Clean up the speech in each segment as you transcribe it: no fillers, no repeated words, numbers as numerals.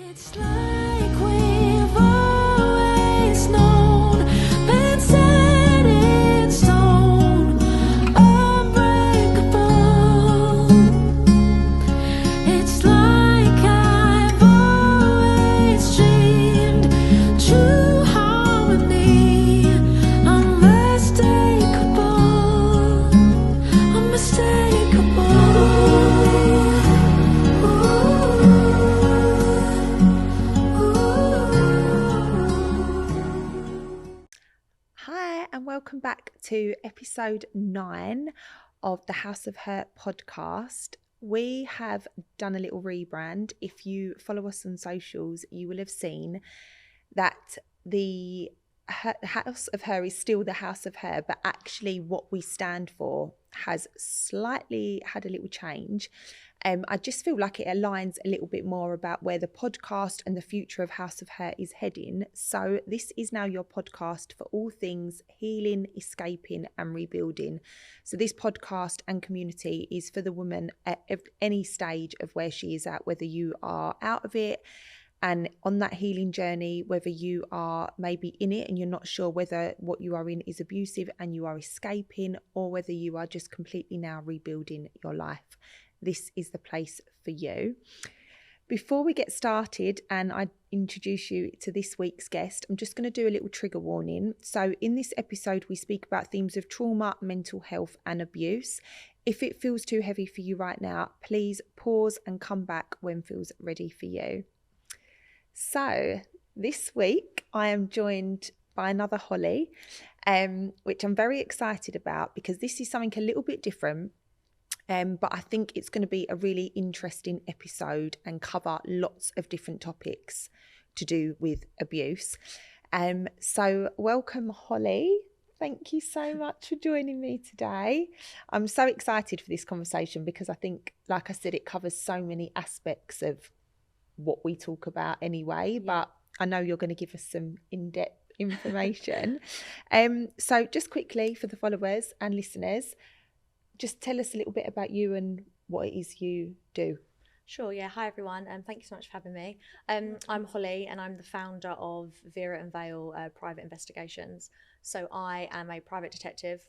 It's like we've always known, been set in stone, unbreakable. It's like I've always dreamed, true harmony, unmistakable, unmistakable. Hi, and welcome back to episode 9 of the H.E.R podcast. We have done a little rebrand. If you follow us on socials, you will have seen that the H.E.R is still the H.E.R, but actually what we stand for has slightly had a little change. I just feel like it aligns a little bit more about where the podcast and the future of H.E.R is heading. So this is now your podcast for all things healing, escaping and rebuilding. So this podcast and community is for the woman at any stage of where she is at, whether you are out of it and on that healing journey, whether you are maybe in it and you're not sure whether what you are in is abusive and you are escaping, or whether you are just completely now rebuilding your life. This is the place for you. Before we get started and I introduce you to this week's guest, I'm just going to do a little trigger warning. So in this episode, we speak about themes of trauma, mental health and abuse. If it feels too heavy for you right now, please pause and come back when feels ready for you. So this week I am joined by another Hollie, which I'm very excited about because this is something a little bit different. But I think it's going to be a really interesting episode and cover lots of different topics to do with abuse. So welcome, Hollie. Thank you so much for joining me today. I'm so excited for this conversation because I think, like I said, it covers so many aspects of what we talk about anyway, but I know you're going to give us some in-depth information. So just quickly for the followers and listeners, just tell us a little bit about you and what it is you do. Sure, yeah. Hi, everyone, and thank you so much for having me. I'm Hollie, and I'm the founder of Vera and Vale Private Investigations. So I am a private detective,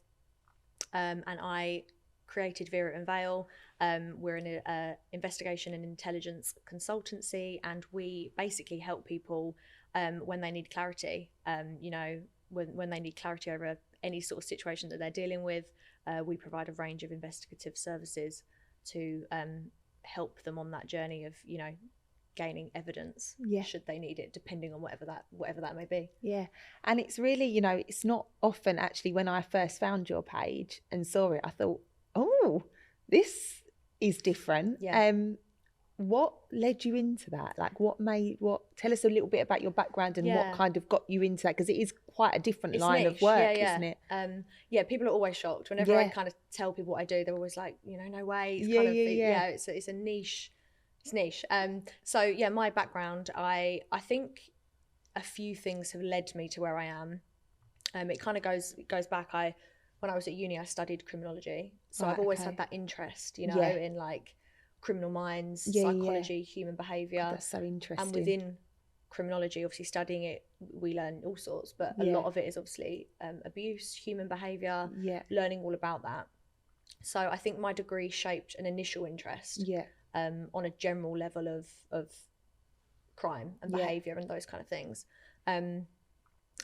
and I created Vera and Vale. We're an investigation and intelligence consultancy, and we basically help people when they need clarity. When they need clarity over any sort of situation that they're dealing with. We provide a range of investigative services to help them on that journey of, gaining evidence should they need it, depending on whatever that may be. Yeah. And it's really, it's not often actually when I first found your page and saw it, I thought, oh, this is different. Yeah. What led you into that? Like tell us a little bit about your background and what kind of got you into that, because it is quite a different line of work, isn't it? People are always shocked whenever I kind of tell people what I do. They're always like, no way. It's it's a niche. It's niche. So my background, I think a few things have led me to where I am. It kind of goes back. When I was at uni, I studied criminology, so I've always had that interest, in like criminal minds, psychology, human behavior. That's so interesting. And within criminology, obviously studying it, we learn all sorts, but a lot of it is obviously abuse, human behavior, learning all about that. So I think my degree shaped an initial interest on a general level of crime and behavior and those kind of things. And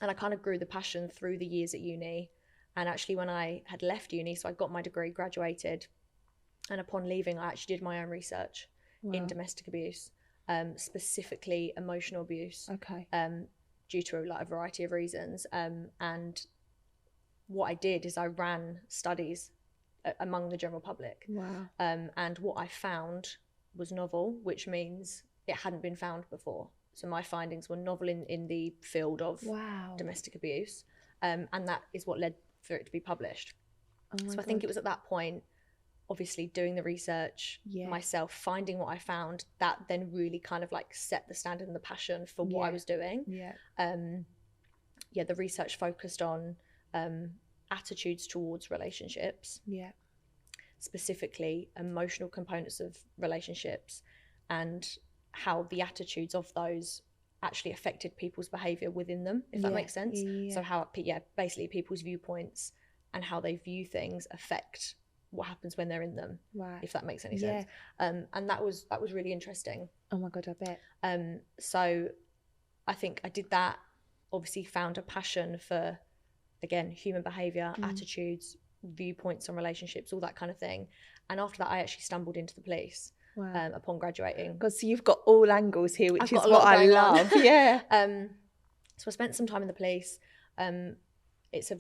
I kind of grew the passion through the years at uni. And actually when I had left uni, so I got my degree, graduated, and upon leaving, I actually did my own research in domestic abuse, specifically emotional abuse, due to a variety of reasons. And what I did is I ran studies among the general public. Wow. And what I found was novel, which means it hadn't been found before. So my findings were novel in the field of domestic abuse. And that is what led for it to be published. I think it was at that point, obviously doing the research myself, finding what I found, that then really kind of like set the standard and the passion for what I was doing. The research focused on attitudes towards relationships, specifically emotional components of relationships, and how the attitudes of those actually affected people's behaviour within them, if that makes sense. So how, basically people's viewpoints and how they view things affect what happens when they're in them, if that makes any sense. And that was really interesting. Oh my God, I bet. So I think I did that, obviously found a passion for, again, human behaviour, attitudes, viewpoints on relationships, all that kind of thing. And after that, I actually stumbled into the police upon graduating. Because so you've got all angles here, which I've is got a what lot I going love. on. Yeah. So I spent some time in the police. It's a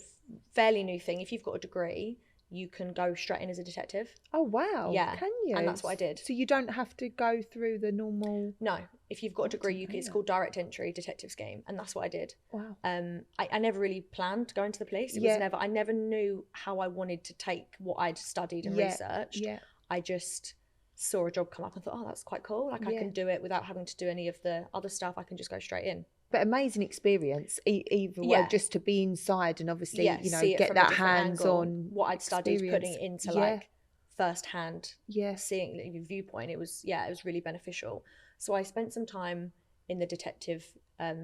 fairly new thing. If you've got a degree, you can go straight in as a detective. Oh, wow. Yeah. Can you? And that's what I did. So you don't have to go through the normal... No. If you've got a degree, it's called direct entry detective scheme. And that's what I did. Wow. I never really planned to go into the police. It was never, I never knew how I wanted to take what I'd studied and researched. Yeah. I just saw a job come up and thought, oh, that's quite cool. Like I can do it without having to do any of the other stuff. I can just go straight in. But amazing experience, either way, just to be inside and obviously, you know, get that hands-on what I'd studied, putting it into like first-hand seeing your viewpoint. It was really beneficial. So I spent some time in the detective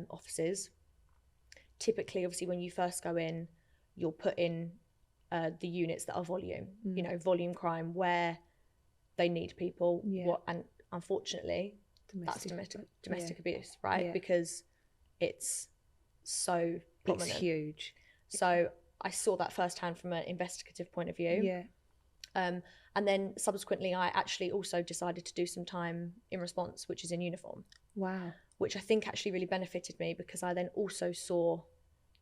offices. Typically, obviously, when you first go in, you'll put in the units that are volume, you know, volume crime, where they need people. And unfortunately, that's domestic abuse, right? Because it's so prominent. It's huge. So I saw that firsthand from an investigative point of view. And then subsequently, I actually also decided to do some time in response, which is in uniform. Wow. Which I think actually really benefited me, because I then also saw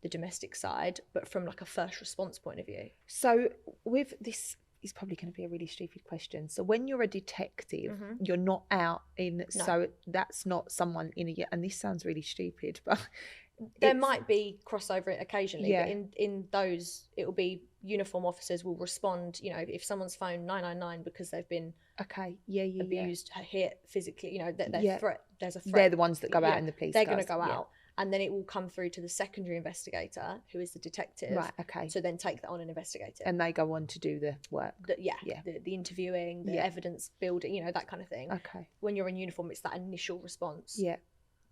the domestic side, but from like a first response point of view. So with this, is probably going to be a really stupid question. So when you're a detective, you're not out in, so that's not someone in a, and this sounds really stupid, but there might be crossover occasionally, but in those, it will be uniform officers will respond, you know, if someone's phoned 999 because they've been abused, hit physically, you know, there's a threat. They're the ones that go out in the police. They're going to go out. And then it will come through to the secondary investigator, who is the detective. Right, okay. So then take that on and investigate it. And they go on to do the work. The interviewing, the evidence building, you know, that kind of thing. Okay. When you're in uniform, it's that initial response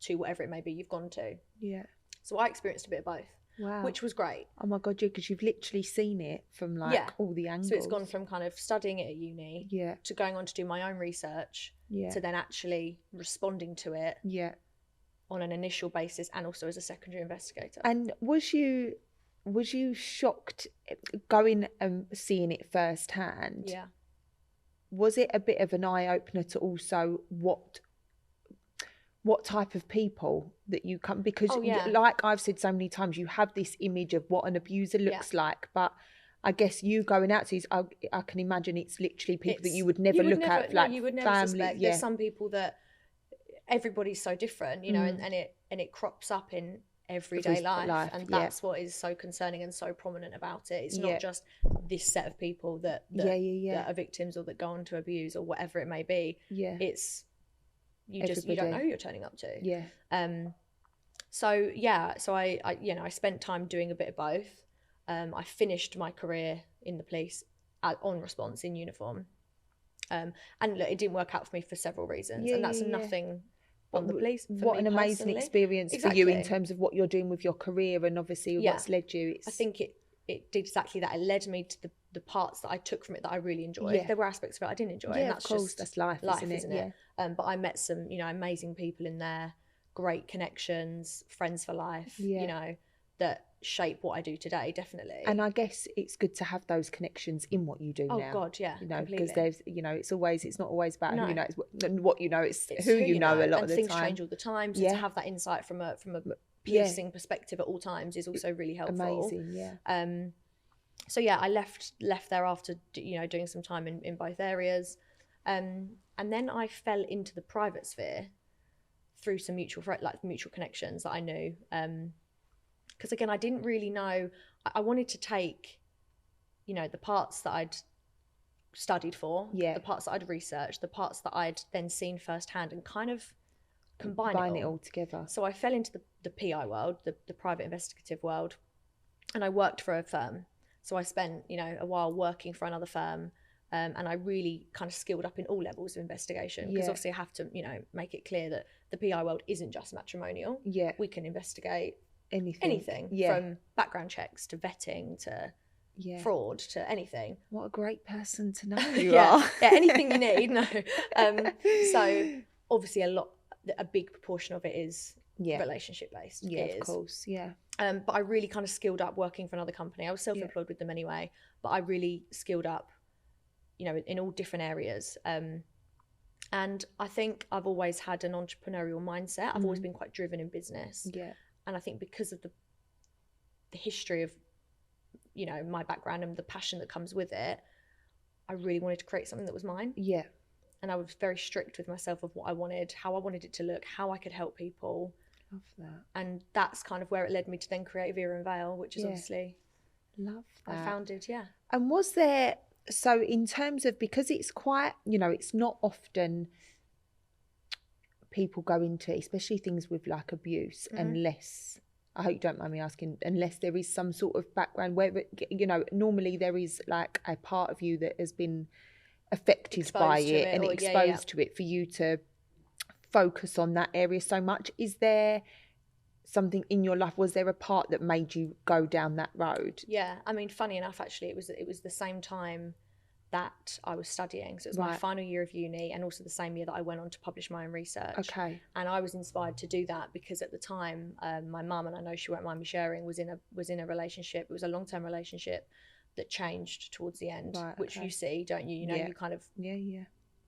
to whatever it may be you've gone to. Yeah. So I experienced a bit of both. Wow. Which was great. Oh my God, because you've literally seen it from like all the angles. So it's gone from kind of studying it at uni to going on to do my own research to then actually responding to it. Yeah. On an initial basis, and also as a secondary investigator. And was you shocked going and seeing it firsthand? Yeah. Was it a bit of an eye opener to also what type of people that you come, because like I've said so many times, you have this image of what an abuser looks like, but I guess you going out to these, I can imagine it's literally people that you would never look at, like you would never family. Suspect. There's some people that everybody's so different, you know, and it crops up in everyday life, and that's what is so concerning and so prominent about it. It's not just this set of people that are victims or that go on to abuse or whatever it may be. It's you don't know who you're turning up to. So I spent time doing a bit of both. I finished my career in the police on response in uniform, and look, it didn't work out for me for several reasons, and that's nothing on the police. What an amazing experience for you in terms of what you're doing with your career, and obviously what's led you. I think it did exactly that. It led me to the parts that I took from it that I really enjoyed. There were aspects of it I didn't enjoy, and that's of course, just that's life, isn't it? But I met some, you know, amazing people in there, great connections, friends for life, you know, that shape what I do today, definitely. And I guess it's good to have those connections in what you do now. Oh God, yeah, you know, because there's, you know, it's not always about who you know, it's what you know, it's who you know a lot of the things time. Things change all the time, so to have that insight from a piercing perspective at all times is also really helpful. Amazing. So I left there after, you know, doing some time in both areas, and then I fell into the private sphere through some mutual connections that I knew. Because again, I didn't really know. I wanted to take, you know, the parts that I'd studied for, the parts that I'd researched, the parts that I'd then seen firsthand, and kind of combine it all together. So I fell into the PI world, the private investigative world, and I worked for a firm. So I spent, you know, a while working for another firm, And I really kind of skilled up in all levels of investigation, because obviously I have to, you know, make it clear that the PI world isn't just matrimonial. Yeah. We can investigate anything from background checks to vetting to fraud to anything. What a great person to know anything you need. No. So obviously a big proportion of it is relationship based. Of course. But I really kind of skilled up working for another company. I was self-employed with them anyway, but I really skilled up, you know, in all different areas. And I think I've always had an entrepreneurial mindset. I've always been quite driven in business. And I think because of the history of, you know, my background and the passion that comes with it, I really wanted to create something that was mine. And I was very strict with myself of what I wanted, how I wanted it to look, how I could help people. Love that. And that's kind of where it led me to then create Vera and Vale, which is obviously love that. I founded. And was there, so in terms of, because it's quite, you know, it's not often people go into, especially things with like abuse, unless, I hope you don't mind me asking, unless there is some sort of background where, you know, normally there is like a part of you that has been affected Exposed by to it and or, exposed to it, for you to focus on that area so much. Is there something in your life, was there a part that made you go down that road? I mean, funny enough, actually, it was the same time that I was studying, so it was my final year of uni, and also the same year that I went on to publish my own research. And I was inspired to do that because at the time, my mum, and I know she won't mind me sharing, was in a relationship. It was a long-term relationship that changed towards the end, which you see, don't you? You know, you kind of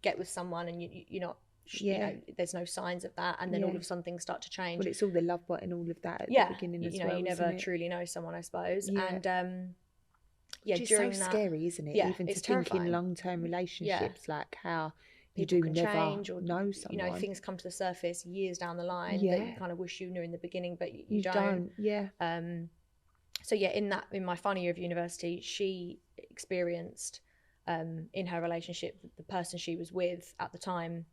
get with someone and you're not, you know, there's no signs of that, and then all of a sudden things start to change. Well, it's all the love button and all of that at the beginning as well. You never truly know someone, I suppose. And which is so scary, isn't it? Even to think in long-term relationships, like how people can never change, or know someone. You know, things come to the surface years down the line that you kind of wish you knew in the beginning, but you don't. So in my final year of university, she experienced in her relationship, the person she was with at the time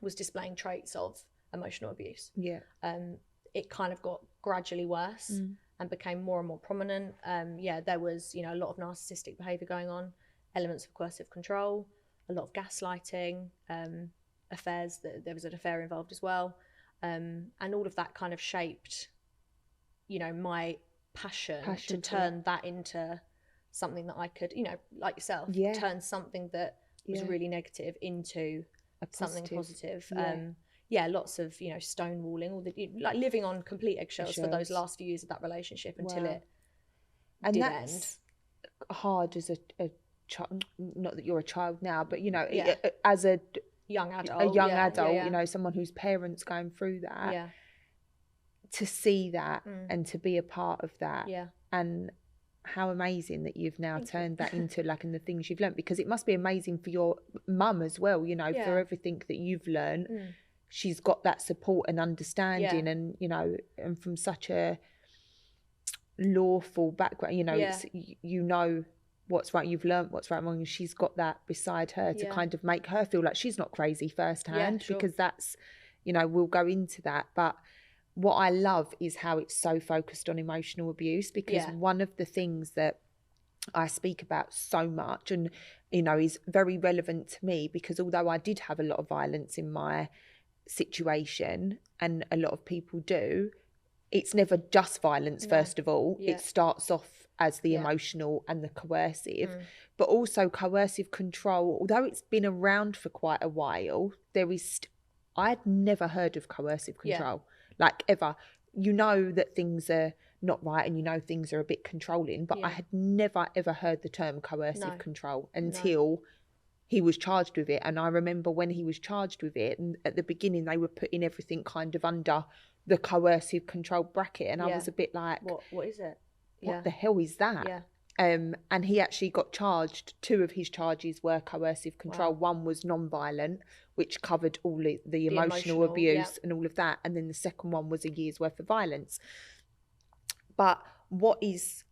was displaying traits of emotional abuse. It kind of got gradually worse and became more and more prominent. There was, you know, a lot of narcissistic behaviour going on, elements of coercive control, a lot of gaslighting, affairs. There was an affair involved as well, and all of that kind of shaped, you know, my passion to turn that into something that I could, you know, like yourself, turn something that was really negative into something positive. Lots of, you know, stonewalling, all the, like living on complete eggshells for those last few years of that relationship until it did end. Hard as a child, not that you're a child now, but you know, as a young adult, you know, someone whose parents going through that, to see that and to be a part of that, and how amazing that you've now turned that into like, and the things you've learned, because it must be amazing for your mum as well, you know, for everything that you've learned. She's got that support and understanding, and you know, and from such a lawful background, you know, it's, you know what's right, you've learnt what's right and wrong, and she's got that beside her to kind of make her feel like she's not crazy firsthand, because that's, you know, we'll go into that. But what I love is how it's so focused on emotional abuse, because one of the things that I speak about so much, and you know, is very relevant to me, because although I did have a lot of violence in my situation, and a lot of people do, it's never just violence. First of all, it starts off as the emotional and the coercive, but also coercive control. Although it's been around for quite a while, there is, I'd never heard of coercive control, like ever. You know that things are not right, and you know things are a bit controlling, but I had never ever heard the term coercive control until he was charged with it. And I remember when he was charged with it, and at the beginning they were putting everything kind of under the coercive control bracket, and I was a bit like, what is it? What the hell is that? And he actually got charged. 2 of his charges were coercive control. One was non-violent, which covered all the emotional abuse and all of that, and then the second one was a year's worth of violence. But what is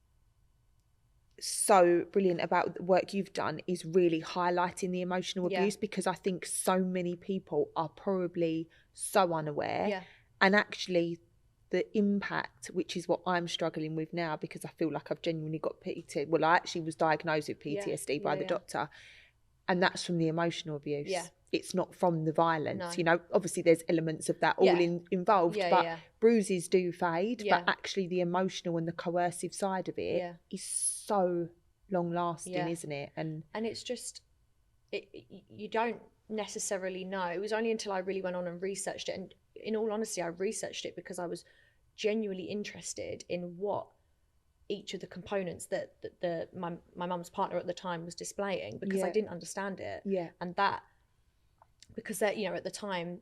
so brilliant about the work you've done is really highlighting the emotional abuse, because I think so many people are probably so unaware, and actually the impact, which is what I'm struggling with now, because I feel like I've genuinely got PTSD. Well, I actually was diagnosed with PTSD by the doctor, And that's from the emotional abuse. Yeah. It's not from the violence. No. You know, obviously there's elements of that all involved, but bruises do fade. But actually the emotional and the coercive side of it is so long lasting, isn't it? And it's just, you don't necessarily know. It was only until I really went on and researched it. And in all honesty, I researched it because I was genuinely interested in what each of the components that my mum's partner at the time was displaying, because I didn't understand it. And that, because that, you know, at the time,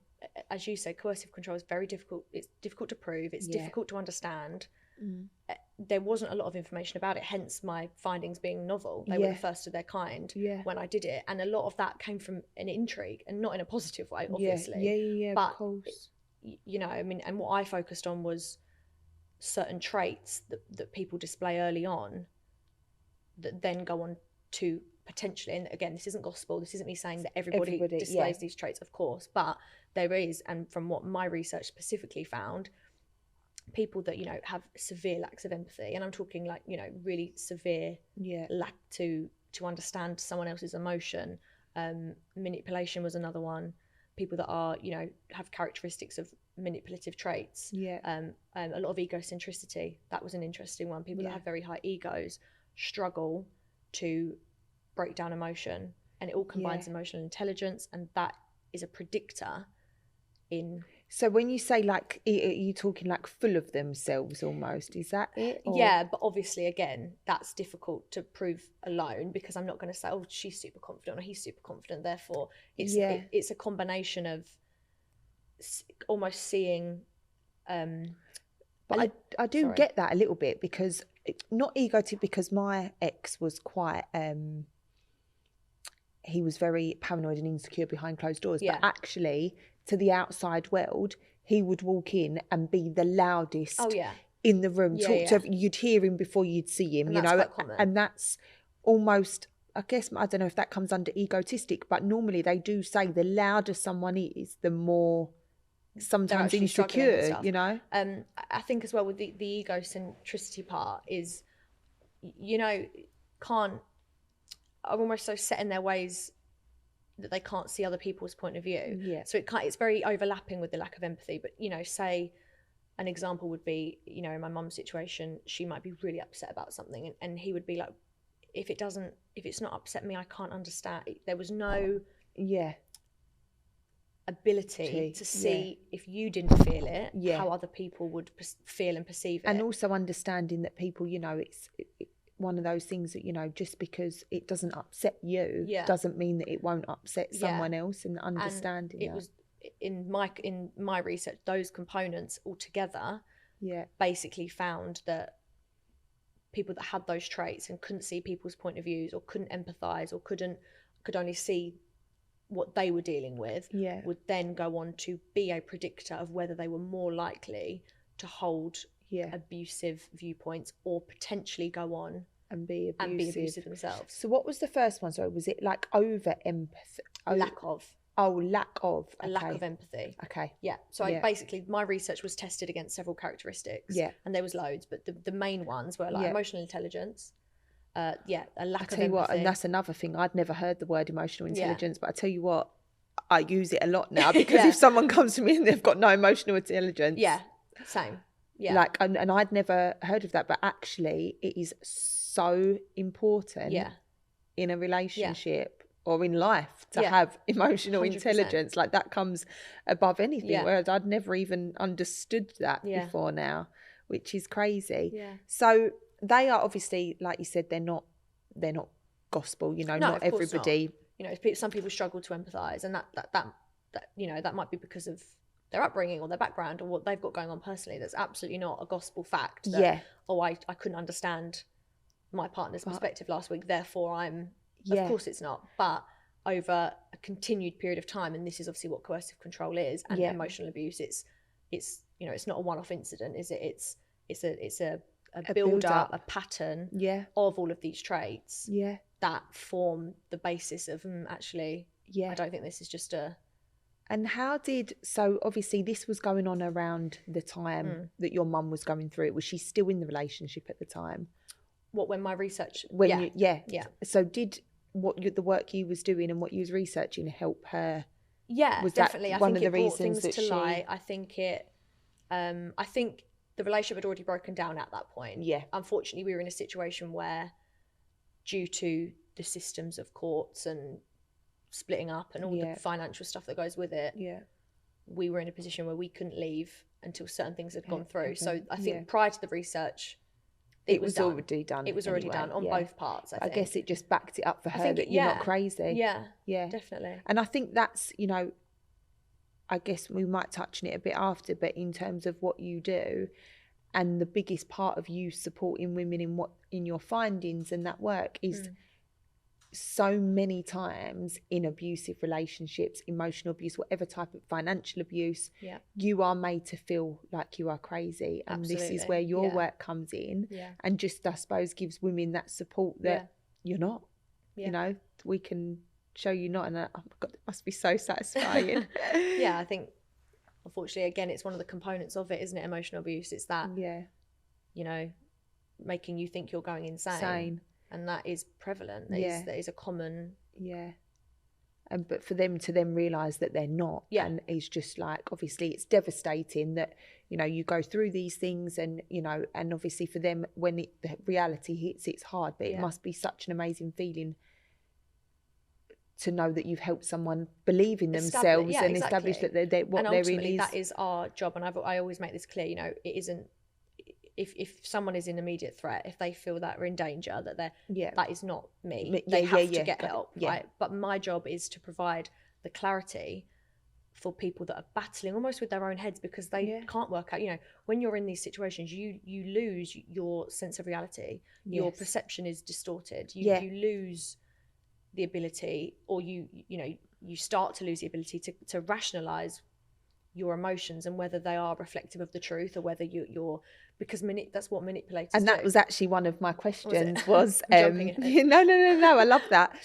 as you say, coercive control is very difficult. It's difficult to prove. It's difficult to understand. There wasn't a lot of information about it, hence my findings being novel. They were the first of their kind when I did it, and a lot of that came from an intrigue, and not in a positive way, obviously. But, of course. You know, I mean, and what I focused on was certain traits that people display early on that then go on to potentially, and again, this isn't gospel, this isn't me saying that everybody displays these traits, of course, but there is, and from what my research specifically found, people that, you know, have severe lacks of empathy, and I'm talking like, you know, really severe lack to understand someone else's emotion. Manipulation was another one. People that are, you know, have characteristics of manipulative traits. A lot of egocentricity, that was an interesting one. People that have very high egos struggle to break down emotion, and it all combines emotional intelligence, and that is a predictor in. So when you say, like, are you talking like full of themselves almost? Is that it? Or? Yeah, but obviously, again, that's difficult to prove alone, because I'm not going to say, oh, she's super confident or he's super confident. Therefore, it's a combination of almost seeing. But I do get that a little bit, because not egotic, because my ex was quite. He was very paranoid and insecure behind closed doors, but actually, to the outside world, he would walk in and be the loudest in the room. You'd hear him before you'd see him, and you that's know, quite common. And that's almost, I guess, I don't know if that comes under egotistic, but normally they do say the louder someone is, the more sometimes insecure, you know. I think as well with the egocentricity part is, you know, are almost so set in their ways that they can't see other people's point of view. So it's very overlapping with the lack of empathy. But, you know, say an example would be, you know, in my mum's situation, she might be really upset about something, and he would be like, if it's not upset me, I can't understand. There was no ability to see if you didn't feel it, how other people would feel and perceive it. And also understanding that people, you know, it's one of those things that, you know, just because it doesn't upset you doesn't mean that it won't upset someone else, and understanding and it was in my research, those components all together basically found that people that had those traits and couldn't see people's point of views, or couldn't empathize, or could only see what they were dealing with, would then go on to be a predictor of whether they were more likely to hold abusive viewpoints, or potentially go on and be abusive themselves. So what was the first one? So was it like over empathy? Lack of empathy. Okay. Yeah. So basically my research was tested against several characteristics. And there was loads, but the main ones were like emotional intelligence, a lack of empathy. What, and that's another thing. I'd never heard the word emotional intelligence, but I tell you what, I use it a lot now, because if someone comes to me and they've got no emotional intelligence. Same. Yeah. Like, and I'd never heard of that, but actually it is so important in a relationship or in life to have emotional 100%. Intelligence. Like, that comes above anything, whereas I'd never even understood that before now, which is crazy. So they are obviously, like you said, they're not gospel, you know, not everybody. Not. You know, some people struggle to empathise, and that you know, that might be because of their upbringing or their background or what they've got going on personally. That's absolutely not a gospel fact that, I couldn't understand my partner's perspective last week, therefore I'm of course it's not. But over a continued period of time, and this is obviously what coercive control is, and emotional abuse, it's you know, it's not a one-off incident, is it? It's a build up, a pattern of all of these traits that form the basis of actually I don't think this is just a. And so obviously this was going on around the time that your mum was going through it. Was she still in the relationship at the time? What, when my research? So the work you was doing and what you was researching help her? Yeah, Was definitely. that I one think of the it brought reasons things that to light. I think the relationship had already broken down at that point. Yeah. Unfortunately, we were in a situation where, due to the systems of courts and splitting up and all the financial stuff that goes with it, we were in a position where we couldn't leave until certain things had gone through. So I think prior to the research, it was already done. It was already done on both parts, I think. I guess it just backed it up for her that you're not crazy. Yeah, definitely. And I think that's, you know, I guess we might touch on it a bit after, but in terms of what you do and the biggest part of you supporting women in your findings and that work is so many times in abusive relationships, emotional abuse, whatever type of financial abuse, you are made to feel like you are crazy. And this is where your work comes in and just, I suppose, gives women that support that you're not, you know, we can show you not. And oh my God, it must be so satisfying. Yeah, I think, unfortunately, again, it's one of the components of it, isn't it? Emotional abuse. It's that, you know, making you think you're going insane. And that is prevalent. That is a common... And but for them to then realise that they're not, and it's just like, obviously it's devastating that, you know, you go through these things and, you know, and obviously for them when the reality hits, it's hard, but it must be such an amazing feeling to know that you've helped someone believe in themselves and establish that they're what they're in is. And ultimately that is our job, and I always make this clear, you know, it isn't... If someone is in immediate threat, if they feel that we're in danger, that that is not me. They have to get help, right? But my job is to provide the clarity for people that are battling almost with their own heads because they can't work out. You know, when you're in these situations, you lose your sense of reality. Your perception is distorted. You lose the ability, or you start to lose the ability to rationalize your emotions and whether they are reflective of the truth or whether you're because that's what manipulators and that do. was actually one of my questions was no, I love that,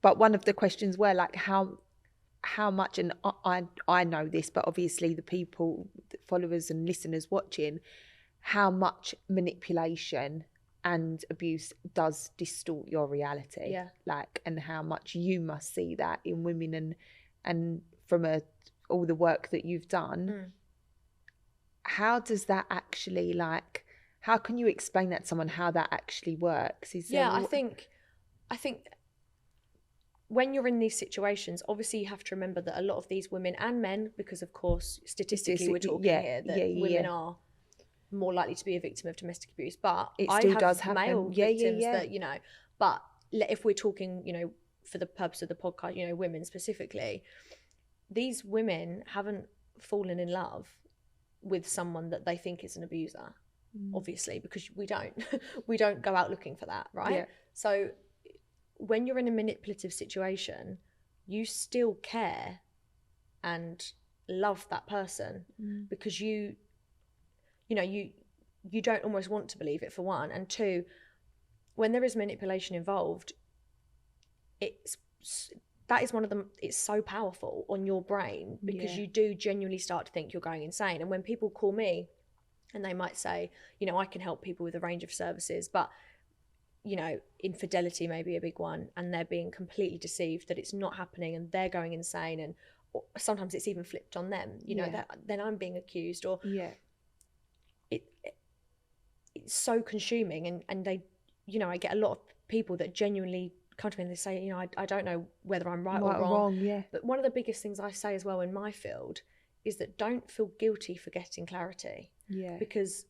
but one of the questions were like how much, and I know this, but obviously the people, the followers and listeners watching, how much manipulation and abuse does distort your reality, like, and how much you must see that in women and from all the work that you've done. How does that actually, like, how can you explain that to someone how that actually works? I think when you're in these situations, obviously you have to remember that a lot of these women and men, because of course statistically we're talking here that women are more likely to be a victim of domestic abuse, but it still does happen. Male victims that, you know, but if we're talking, you know, for the purpose of the podcast, you know, women specifically, these women haven't fallen in love with someone that they think is an abuser, obviously, because we don't go out looking for that, right? So when you're in a manipulative situation, you still care and love that person because you don't almost want to believe it, for one, and two, when there is manipulation involved, that is one of them. It's so powerful on your brain because you do genuinely start to think you're going insane. And when people call me and they might say, you know, I can help people with a range of services, but, you know, infidelity may be a big one, and they're being completely deceived that it's not happening and they're going insane. And sometimes it's even flipped on them, you know, that then I'm being accused, or it's so consuming. And they, you know, I get a lot of people that genuinely come to me and they say, you know, I don't know whether I'm right or wrong. But one of the biggest things I say as well in my field is that don't feel guilty for getting clarity. Because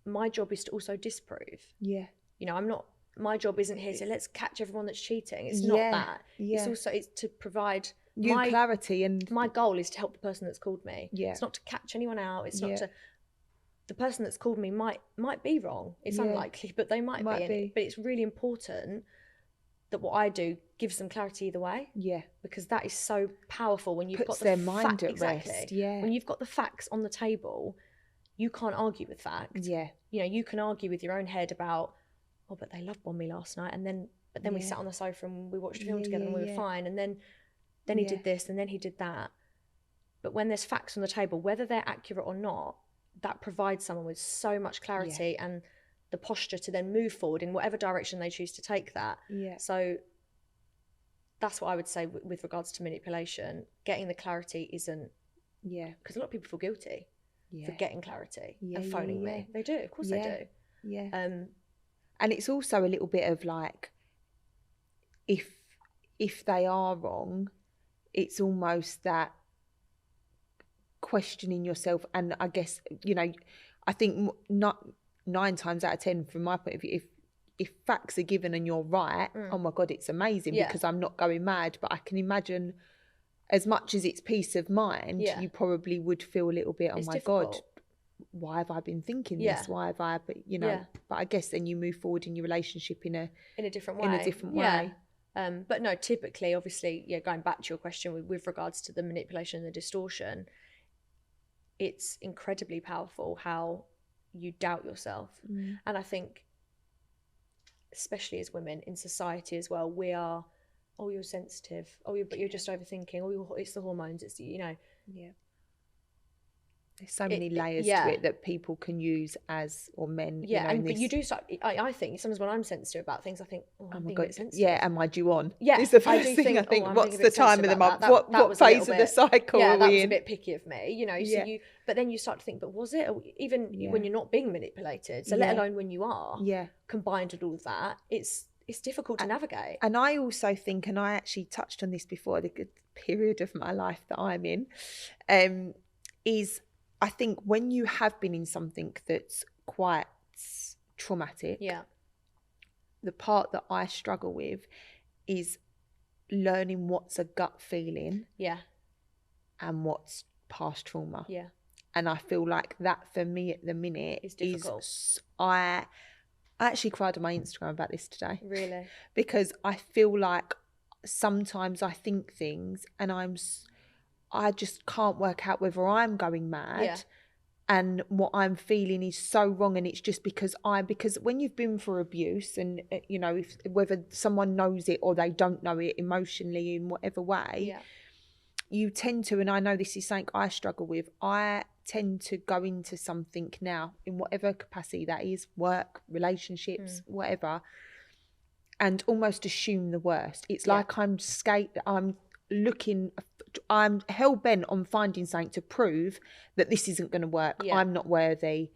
my job is to also disprove. You know, my job isn't here to let's catch everyone that's cheating. It's not that. It's to provide clarity, and my goal is to help the person that's called me. It's not to catch anyone out. It's not to... The person that's called me might be wrong. It's unlikely, but they might be. But it's really important that what I do gives them clarity either way. Because that is so powerful when you've got their mind at rest. When you've got the facts on the table, you can't argue with facts. You know, you can argue with your own head about, oh, but they love bombed me last night, but then we sat on the sofa and we watched a film together and we were fine, and then he did this and then he did that. But when there's facts on the table, whether they're accurate or not, that provides someone with so much clarity and the posture to then move forward in whatever direction they choose to take that. So that's what I would say with regards to manipulation. Getting the clarity isn't, because a lot of people feel guilty for getting clarity and phoning me. They do, of course they do. And it's also a little bit of like, if they are wrong, it's almost that questioning yourself. And I guess, you know, I think not 9 times out of 10 from my point of view, if facts are given and you're right, oh my God, it's amazing because I'm not going mad. But I can imagine, as much as it's peace of mind, you probably would feel a little bit, oh it's my difficult. God, why have I been thinking this? Why have I, but you know, but I guess then you move forward in your relationship in a different way. But no, typically, obviously, going back to your question with regards to the manipulation and the distortion, it's incredibly powerful how you doubt yourself. And I think, especially as women in society as well, we are, oh, you're sensitive, but you're just overthinking, it's the hormones, it's, you know. There's so many layers to it that people can use as, or men. But you do start, I think sometimes when I'm sensitive about things, I think, oh my God, sensitive. Am I due on? It's the first thing I think, what's the time of the month? What phase of the cycle are we in? That was a bit picky of me, you know. So but then you start to think, but was it? Even when you're not being manipulated, so let alone when you are, combined with all of that, it's difficult to navigate. And I also think, and I actually touched on this before, the good period of my life that I'm in, is I think when you have been in something that's quite traumatic, the part that I struggle with is learning what's a gut feeling and what's past trauma. And I feel like that for me at the minute is difficult. I actually cried on my Instagram about this today. Really? Because I feel like sometimes I think things and I just can't work out whether I'm going mad and what I'm feeling is so wrong, and it's just because when you've been through abuse, and you know, whether someone knows it or they don't know it emotionally in whatever way, you tend to, and I know this is something I struggle with, I tend to go into something now in whatever capacity that is, work, relationships, whatever, and almost assume the worst. It's like I'm hell-bent on finding something to prove that this isn't going to work. I'm not worthy.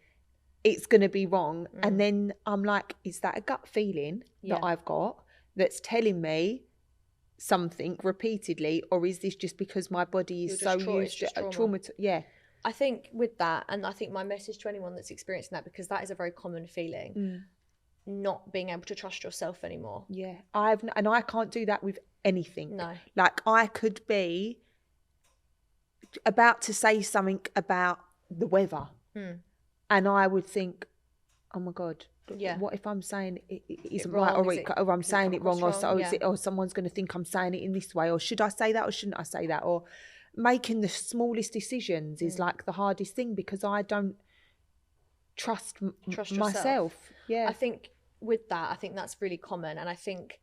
It's going to be wrong. And then I'm like, is that a gut feeling that I've got that's telling me something repeatedly, or is this just because my body is so used to trauma? I think with that, and I think my message to anyone that's experiencing that, because that is a very common feeling, not being able to trust yourself anymore. And I can't do that with anything. No. Like, I could be about to say something about the weather, and I would think, oh my God, what if I'm saying it isn't right, or I'm saying it wrong, or someone's going to think I'm saying it in this way, or should I say that or shouldn't I say that? Or making the smallest decisions is like the hardest thing, because I don't trust myself. I think with that, I think that's really common. And I think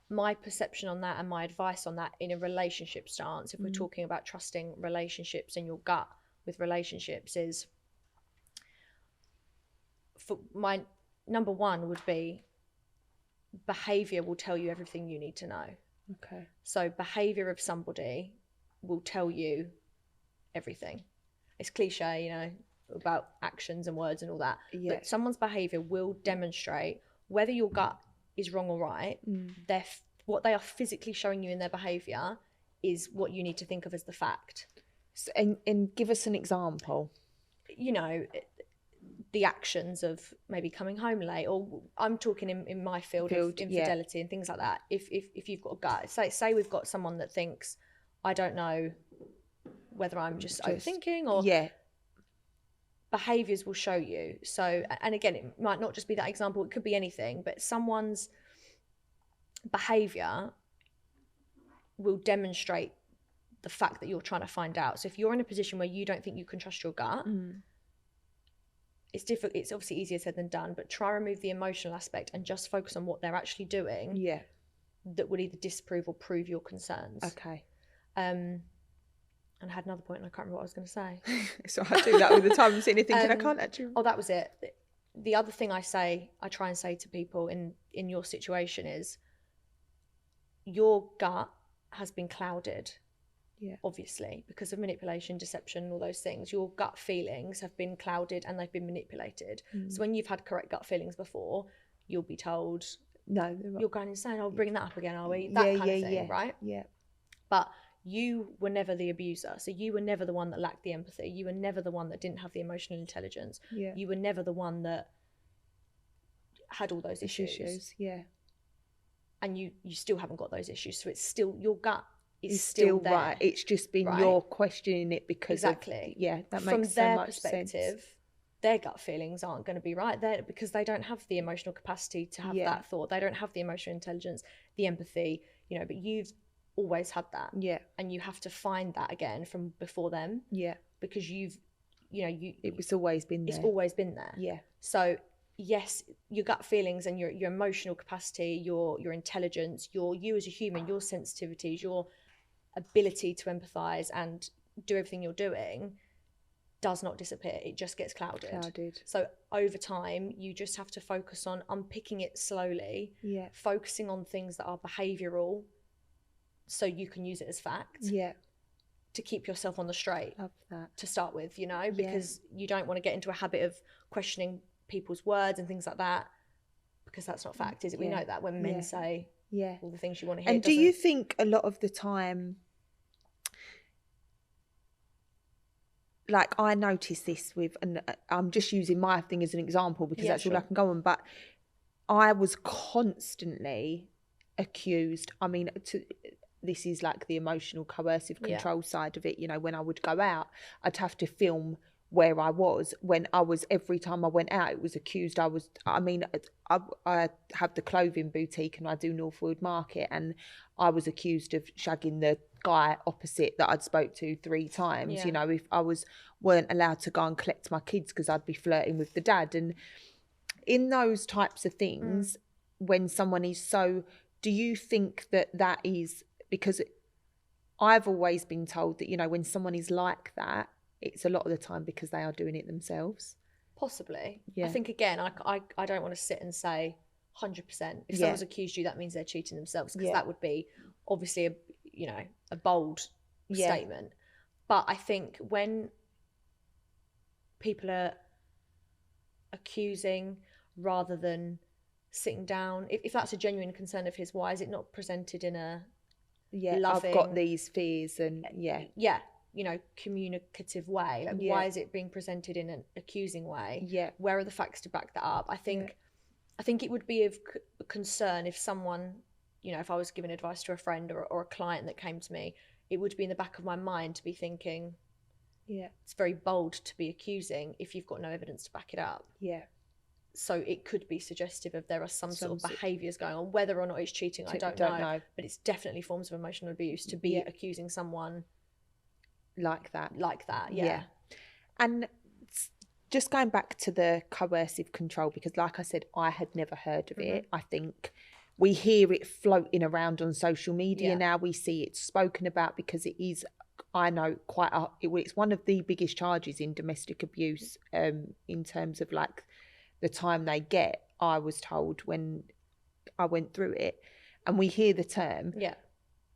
my perception on that and my advice on that in a relationship stance, if we're talking about trusting relationships and your gut with relationships, is, for my number one would be, behaviour will tell you everything you need to know. Okay. So behaviour of somebody will tell you everything. It's cliche, you know, about actions and words and all that. But someone's behaviour will demonstrate whether your gut is wrong or right. What they are physically showing you in their behaviour is what you need to think of as the fact. So, and give us an example. You know, the actions of maybe coming home late, or I'm talking in my field of infidelity and things like that. If you've got a gut, say we've got someone that thinks, I don't know whether I'm just overthinking, or behaviours will show you. So, and again, it might not just be that example, it could be anything, but someone's behaviour will demonstrate the fact that you're trying to find out. So if you're in a position where you don't think you can trust your gut, it's difficult. It's obviously easier said than done, but try remove the emotional aspect and just focus on what they're actually doing. That would either disprove or prove your concerns. Okay. And I had another point and I can't remember what I was going to say. So I do that all the time. I'm sitting here thinking, I can't actually. Oh, that was it. the other thing I try and say to people in your situation is, your gut has been clouded, obviously, because of manipulation, deception, all those things. Your gut feelings have been clouded and they've been manipulated. So when you've had correct gut feelings before, you'll be told, no, you're going insane, I'll bring that up again, are we? That kind of thing, right? Yeah. But you were never the abuser. So you were never the one that lacked the empathy. You were never the one that didn't have the emotional intelligence. Yeah. You were never the one that had all those issues. Yeah. And you still haven't got those issues. So it's still, your gut is still there. right. It's just been you're questioning it because of, that makes from so their much perspective, sense. Their gut feelings aren't going to be right there because they don't have the emotional capacity to have that thought. They don't have the emotional intelligence, the empathy, but you've always had that. Yeah. And you have to find that again from before them. Yeah. Because it's always been there. It's always been there. Yeah. So yes, your gut feelings and your emotional capacity, your intelligence, you as a human, your sensitivities, your ability to empathize and do everything you're doing does not disappear. It just gets clouded. So over time, you just have to focus on unpicking it slowly, focusing on things that are behavioural so you can use it as fact. To keep yourself on the straight. Love that. To start with, because you don't want to get into a habit of questioning people's words and things like that, because that's not fact, is it? We know that when men say all the things you want to hear. And do you think a lot of the time, like I noticed this with, and I'm just using my thing as an example because that's all I can go on, but I was constantly accused. I mean, this is like the emotional coercive control side of it. When I would go out, I'd have to film where I was. Every time I went out, it was accused. I have the clothing boutique and I do Northwood Market, and I was accused of shagging the guy opposite that I'd spoke to 3 times. If I weren't allowed to go and collect my kids because I'd be flirting with the dad. And in those types of things, when someone is so, do you think that is, because I've always been told that, when someone is like that, it's a lot of the time because they are doing it themselves. Possibly. Yeah. I think, again, I don't want to sit and say 100%. If someone's accused you, that means they're cheating themselves, because that would be obviously a bold statement. But I think when people are accusing rather than sitting down, if that's a genuine concern of his, why is it not presented in a loving, I've got these fears and communicative way? Why is it being presented in an accusing way? Where are the facts to back that up? I think it would be of concern if someone, if I was giving advice to a friend or a client that came to me, it would be in the back of my mind to be thinking, it's very bold to be accusing if you've got no evidence to back it up. So it could be suggestive of there are some sort of behaviours going on. Whether or not it's cheating, I don't know. But it's definitely forms of emotional abuse to be accusing someone like that. Yeah. And just going back to the coercive control, because like I said, I had never heard of it. I think we hear it floating around on social media now. We see it spoken about because it is, I know, it's one of the biggest charges in domestic abuse, in terms of like the time they get, I was told when I went through it. And we hear the term.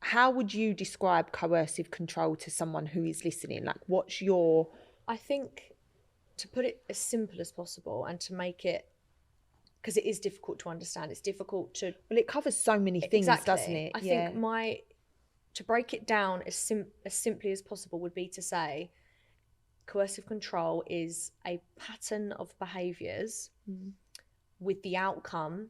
How would you describe coercive control to someone who is listening? Like, what's your... I think, to put it as simple as possible and to make it, because it is difficult to understand, it's difficult to... Well, it covers so many things, doesn't it? I think to break it down as simply as possible would be to say, coercive control is a pattern of behaviours with the outcome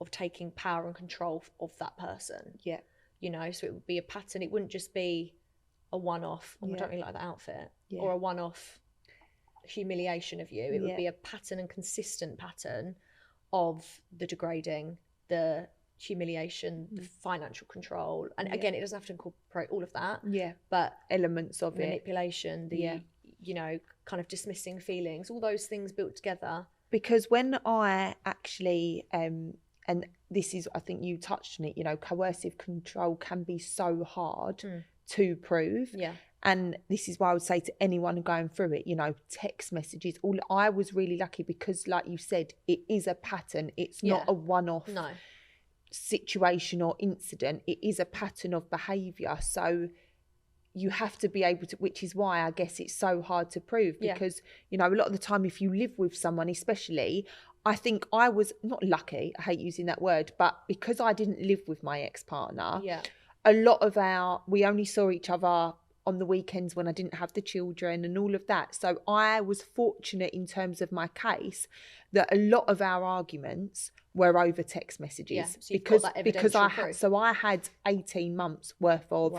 of taking power and control of that person. So it would be a pattern. It wouldn't just be a one-off, I don't really like that outfit, or a one-off humiliation of you. It would be a pattern and consistent pattern of the degrading, the humiliation, the financial control. And again, it doesn't have to incorporate all of that. But elements of manipulation, the kind of dismissing feelings, all those things built together. Because when I actually and this is, I think you touched on it, coercive control can be so hard to prove. And this is why I would say to anyone going through it, you know, text messages, I was really lucky because, like you said, it is a pattern. It's not a one-off situation or incident. It is a pattern of behaviour. So you have to be able to, which is why I guess it's so hard to prove, because, you know, a lot of the time if you live with someone, especially, I think I was not lucky, I hate using that word, but because I didn't live with my ex-partner, a lot of we only saw each other on the weekends when I didn't have the children and all of that. So I was fortunate in terms of my case that a lot of our arguments were over text messages, because I had 18 months worth of,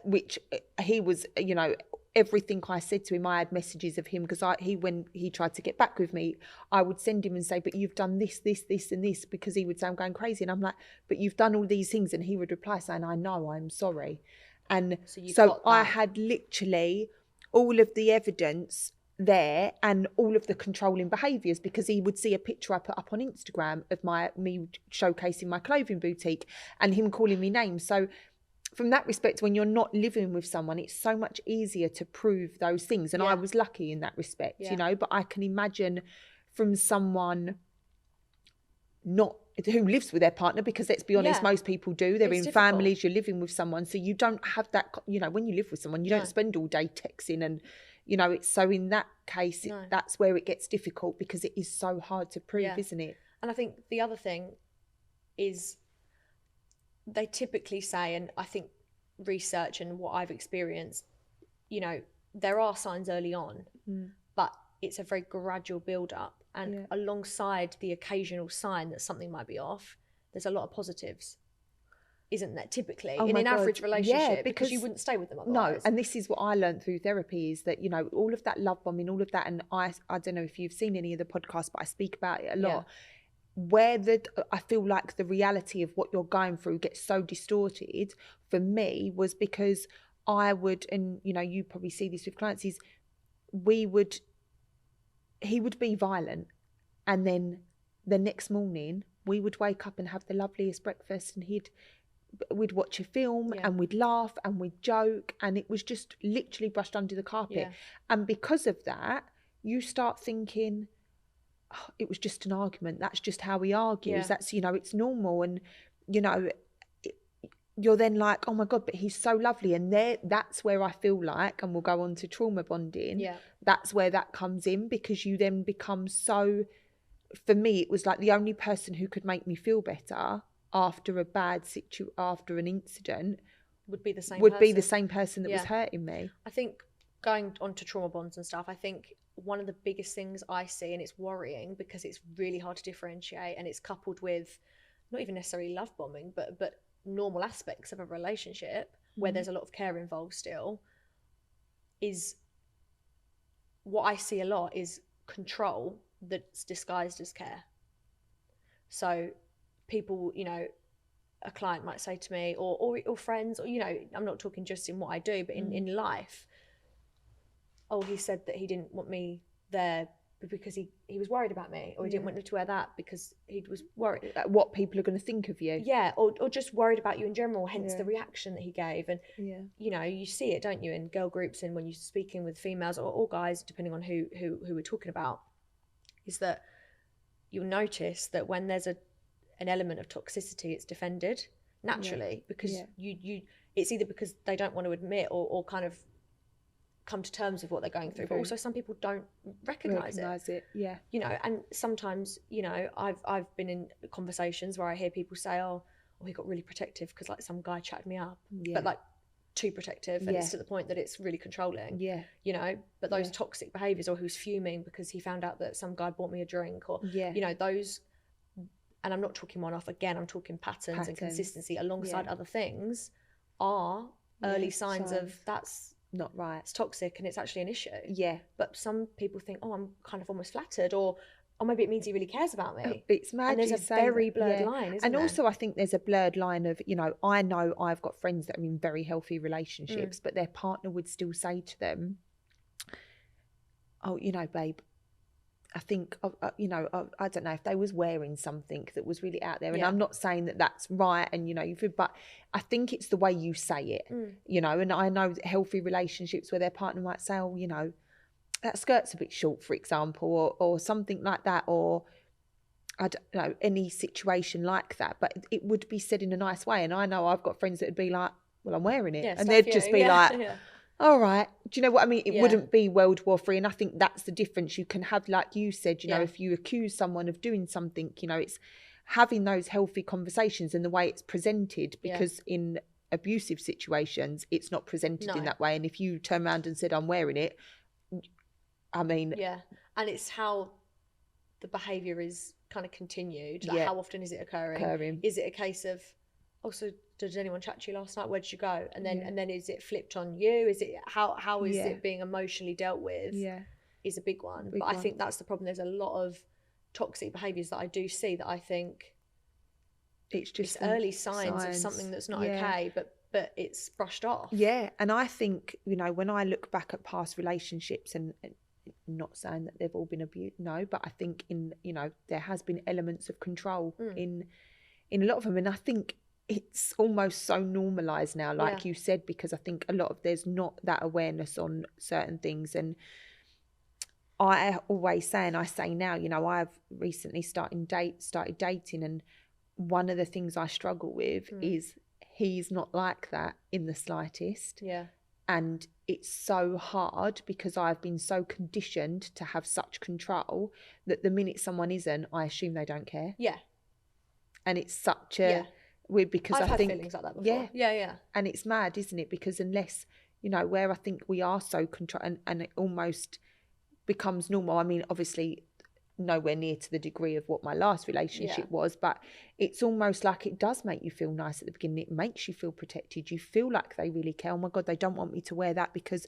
which he was, you know, everything I said to him, I had messages of him, because when he tried to get back with me, I would send him and say, but you've done this, this, this and this, because he would say I'm going crazy, and I'm like, but you've done all these things, and he would reply saying, I know, I'm sorry. And so I had literally all of the evidence there and all of the controlling behaviours, because he would see a picture I put up on Instagram of me showcasing my clothing boutique and him calling me names. So from that respect, when you're not living with someone, it's so much easier to prove those things. And I was lucky in that respect, you know, but I can imagine from someone who lives with their partner, because let's be honest, most people do. They're in families, you're living with someone. So you don't have that, you know, when you live with someone, you don't spend all day texting and, you know, it's so in that case, that's where it gets difficult, because it is so hard to prove, isn't it? And I think the other thing is, they typically say, and I think research and what I've experienced, you know, there are signs early on, but it's a very gradual build up. And alongside the occasional sign that something might be off, there's a lot of positives, isn't there, typically, in an average relationship, because you wouldn't stay with them otherwise. No, and this is what I learned through therapy, is that, you know, all of that love bombing, all of that, and I don't know if you've seen any of the podcasts, but I speak about it a lot. Where I feel like the reality of what you're going through gets so distorted for me was because I would, and you know, you probably see this with clients, is he would be violent, and then the next morning we would wake up and have the loveliest breakfast, and we'd watch a film and we'd laugh and we'd joke, and it was just literally brushed under the carpet. And because of that, you start thinking, oh, it was just an argument. That's just how he argues. That's, you know, it's normal. And, you know, you're then like, oh my God, but he's so lovely. And that's where I feel like, and we'll go on to trauma bonding. That's where that comes in, because you then become so, for me, it was like the only person who could make me feel better after after an incident would be the same person that was hurting me. I think going on to trauma bonds and stuff, I think one of the biggest things I see, and it's worrying because it's really hard to differentiate, and it's coupled with not even necessarily love bombing, but normal aspects of a relationship where there's a lot of care involved still, is what I see a lot is control that's disguised as care. So people, you know, a client might say to me, or friends, or, you know, I'm not talking just in what I do, but in life, oh, he said that he didn't want me there because he was worried about me, or he didn't want me to wear that because he was worried what people are going to think of you. Or just worried about you in general, hence the reaction that he gave. And you know, you see it, don't you, in girl groups, and when you're speaking with females or guys, depending on who we're talking about, is that you'll notice that when there's an element of toxicity, it's defended naturally, because you it's either because they don't want to admit or kind of come to terms with what they're going through, but also some people don't recognize it. You know, and sometimes, you know, I've been in conversations where I hear people say, oh, he got really protective because like some guy chatted me up, but like too protective, and it's to the point that it's really controlling, you know. But those toxic behaviors, or who's fuming because he found out that some guy bought me a drink, or you know, those, and I'm not talking one-off, again, I'm talking patterns and consistency alongside other things, are early signs of that's not right, it's toxic, and it's actually an issue. But some people think, oh, I'm kind of almost flattered, or maybe it means he really cares about me. It's mad. And there's a very blurred line, isn't there? Also I think there's a blurred line of, you know I've got friends that are in very healthy relationships, but their partner would still say to them, oh, you know, babe, I think, I don't know if they was wearing something that was really out there. And Yeah. I'm not saying that that's right. And, but I think it's the way you say it, and I know that healthy relationships where their partner might say, oh, that skirt's a bit short, for example, or something like that, or I don't know, any situation like that. But it would be said in a nice way. And I know I've got friends that would be like, well, I'm wearing it. Yeah, and they'd just be like, yeah. all right. Do you know what I mean? It Yeah. wouldn't be World War III. And I think that's the difference. You can have, like you said, Yeah. if you accuse someone of doing something, it's having those healthy conversations and the way it's presented, because in abusive situations, it's not presented in that way. And if you turn around and said, I'm wearing it, I mean... Yeah. And it's how the behaviour is kind of continued. Like how often is it occurring? Is it a case of, so did anyone chat to you last night? Where did you go? And then is it flipped on you? Is it how is it being emotionally dealt with? Is a big one. I think that's the problem. There's a lot of toxic behaviours that I do see that I think it's early signs of something that's not okay, but it's brushed off. Yeah, and I think when I look back at past relationships, and not saying that they've all been abused, no, but I think there has been elements of control in a lot of them, and I think it's almost so normalized now, like you said, because I think a lot of there's not that awareness on certain things. And I always say, and I say now, I've recently started dating, and one of the things I struggle with is he's not like that in the slightest. Yeah. And it's so hard because I've been so conditioned to have such control that the minute someone isn't, I assume they don't care. Yeah. And it's such a weird, because I've I had think feelings like that before. Yeah. And it's mad, isn't it? Because unless where I think we are so control, and it almost becomes normal. I mean, obviously nowhere near to the degree of what my last relationship was, but it's almost like it does make you feel nice at the beginning. It makes you feel protected. You feel like they really care. Oh my God, they don't want me to wear that, because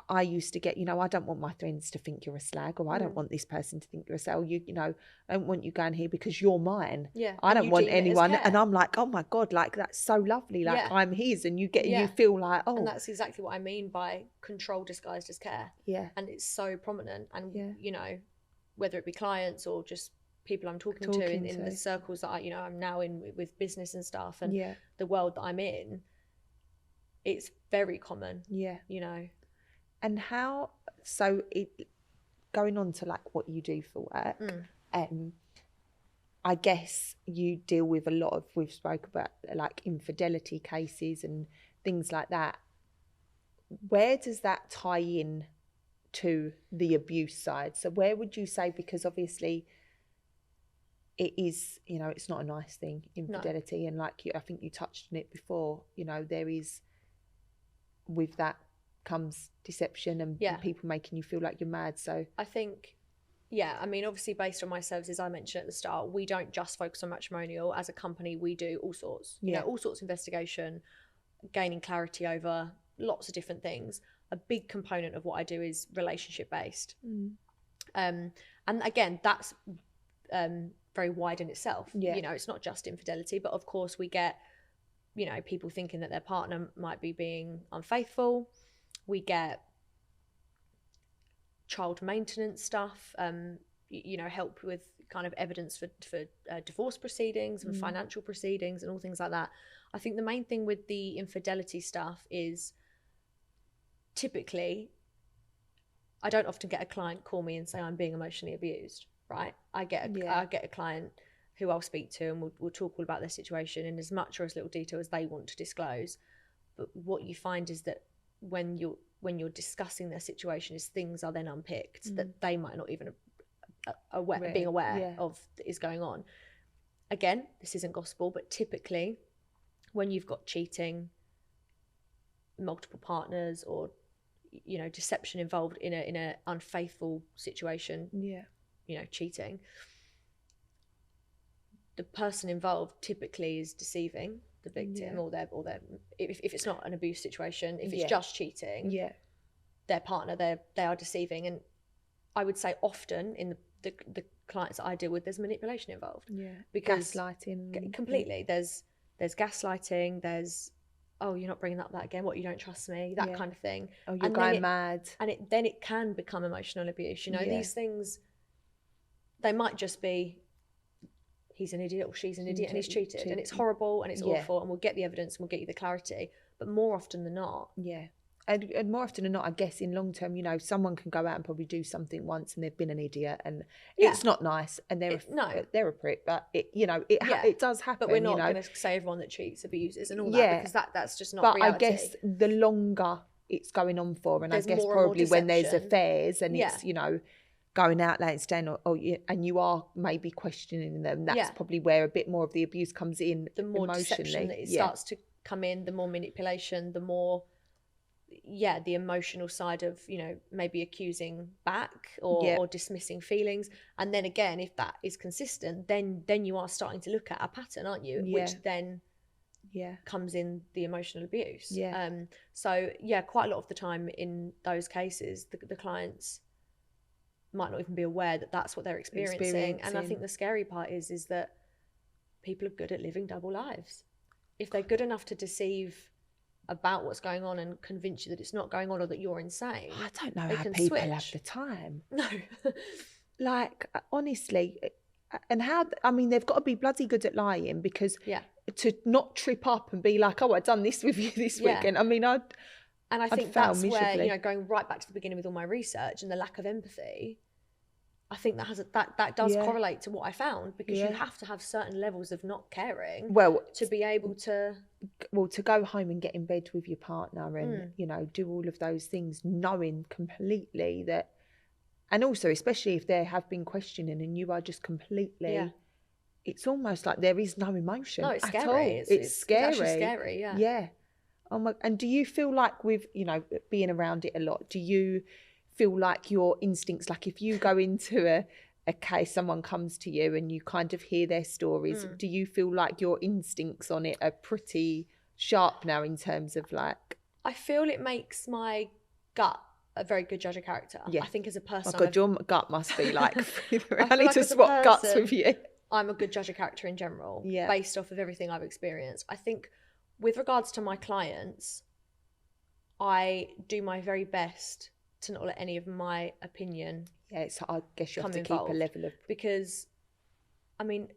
I used to get, I don't want my friends to think you're a slag, or I don't want this person to think you're a slag. I don't want you going here because you're mine. Yeah. I don't want anyone. And I'm like, oh my God, like that's so lovely. Like I'm his, and you feel like, oh. And that's exactly what I mean by control disguised as care. Yeah. And it's so prominent. And, whether it be clients or just people I'm talking to in the circles that I'm now in with business and stuff, and the world that I'm in, it's very common. Yeah. And how, going on to like what you do for work, I guess you deal with a lot of, we've spoke about like infidelity cases and things like that. Where does that tie in to the abuse side? So where would you say, because obviously it is, it's not a nice thing, infidelity. No. And like I think you touched on it before, there is, with that comes deception and people making you feel like you're mad. So I think, I mean, obviously based on my services, I mentioned at the start, we don't just focus on matrimonial. As a company, we do all sorts, all sorts of investigation, gaining clarity over lots of different things. A big component of what I do is relationship based. And again, that's very wide in itself. It's not just infidelity, but of course we get, people thinking that their partner might be being unfaithful. We get child maintenance stuff, help with kind of evidence for divorce proceedings and financial proceedings and all things like that. I think the main thing with the infidelity stuff is, typically, I don't often get a client call me and say I'm being emotionally abused, right? I get a client who I'll speak to, and we'll talk all about their situation in as much or as little detail as they want to disclose. But what you find is that when you're discussing their situation, is things are then unpicked that they might not even being aware of is going on. Again, this isn't gospel, but typically when you've got cheating, multiple partners, or deception involved in a unfaithful situation, cheating, the person involved typically is deceiving the victim, or their if it's not an abuse situation, if it's just cheating, their partner, they are deceiving. And I would say often in the clients that I deal with, there's manipulation involved, because gaslighting completely. There's gaslighting, there's, oh, you're not bringing up that again, what, you don't trust me, that kind of thing. Oh, you're going mad. And then it can become emotional abuse. These things, they might just be, he's an idiot or she's an idiot and he's cheated. And it's horrible and it's awful, and we'll get the evidence and we'll get you the clarity. But more often than not. Yeah. And more often than not, I guess in long term, you know, someone can go out and probably do something once and they've been an idiot and it's not nice and they're a prick, but it, you know, it does happen. But we're not going to say everyone that cheats abuses and all that, because that's just not reality. But I guess the longer it's going on for, and I guess probably when there's affairs and it's, you know, going out late and staying, and you are maybe questioning them, that's probably where a bit more of the abuse comes in. The more deception that it starts to come in, the more manipulation, the more the emotional side of, you know, maybe accusing back or dismissing feelings. And then again, if that is consistent, then you are starting to look at a pattern, aren't you? Which then comes in the emotional abuse. So quite a lot of the time in those cases, the clients might not even be aware that that's what they're experiencing. And I think the scary part is that people are good at living double lives. If they're good enough to deceive about what's going on and convince you that it's not going on or that you're insane, I don't know how people have the time. No. Like, honestly, and how, I mean, they've got to be bloody good at lying, because to not trip up and be like, oh, I've done this with you this weekend. I mean, I think that's where, you know, going right back to the beginning with all my research and the lack of empathy, I think that does correlate to what I found, because you have to have certain levels of not caring to be able to go home and get in bed with your partner and you know, do all of those things, knowing completely that, and also especially if there have been questioning and you are just completely it's almost like there is no emotion. No, it's at scary. all. It's scary. It's actually scary. Yeah. Oh my, and do you feel like, with, you know, being around it a lot, do you feel like your instincts, like if you go into a case, someone comes to you and you kind of hear their stories, do you feel like your instincts on it are pretty sharp now, in terms of like... I feel it makes my gut a very good judge of character. I think as a person... Oh God, your gut must be like... I need to swap guts with you. I'm a good judge of character in general, based off of everything I've experienced. I think with regards to my clients, I do my very best to not let any of my opinion I guess you have to keep a level of... Because, I mean,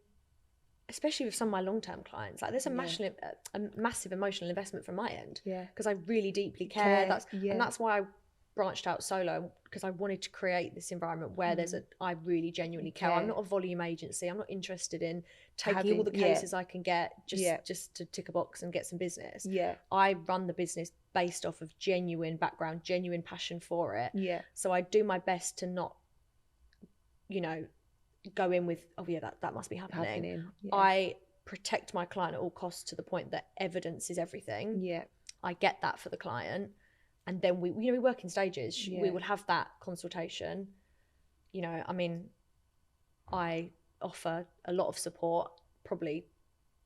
especially with some of my long-term clients, like there's a massive emotional investment from my end, because I really deeply care. And that's why I branched out solo, because I wanted to create this environment where I really genuinely care. I'm not a volume agency. I'm not interested in taking all the cases I can get just to tick a box and get some business. I run the business based off of genuine background, genuine passion for it. So I do my best to not, you know, go in with, that must be happening. I protect my client at all costs, to the point that evidence is everything. I get that for the client. And then we work in stages. We would have that consultation. You know, I mean, I offer a lot of support, probably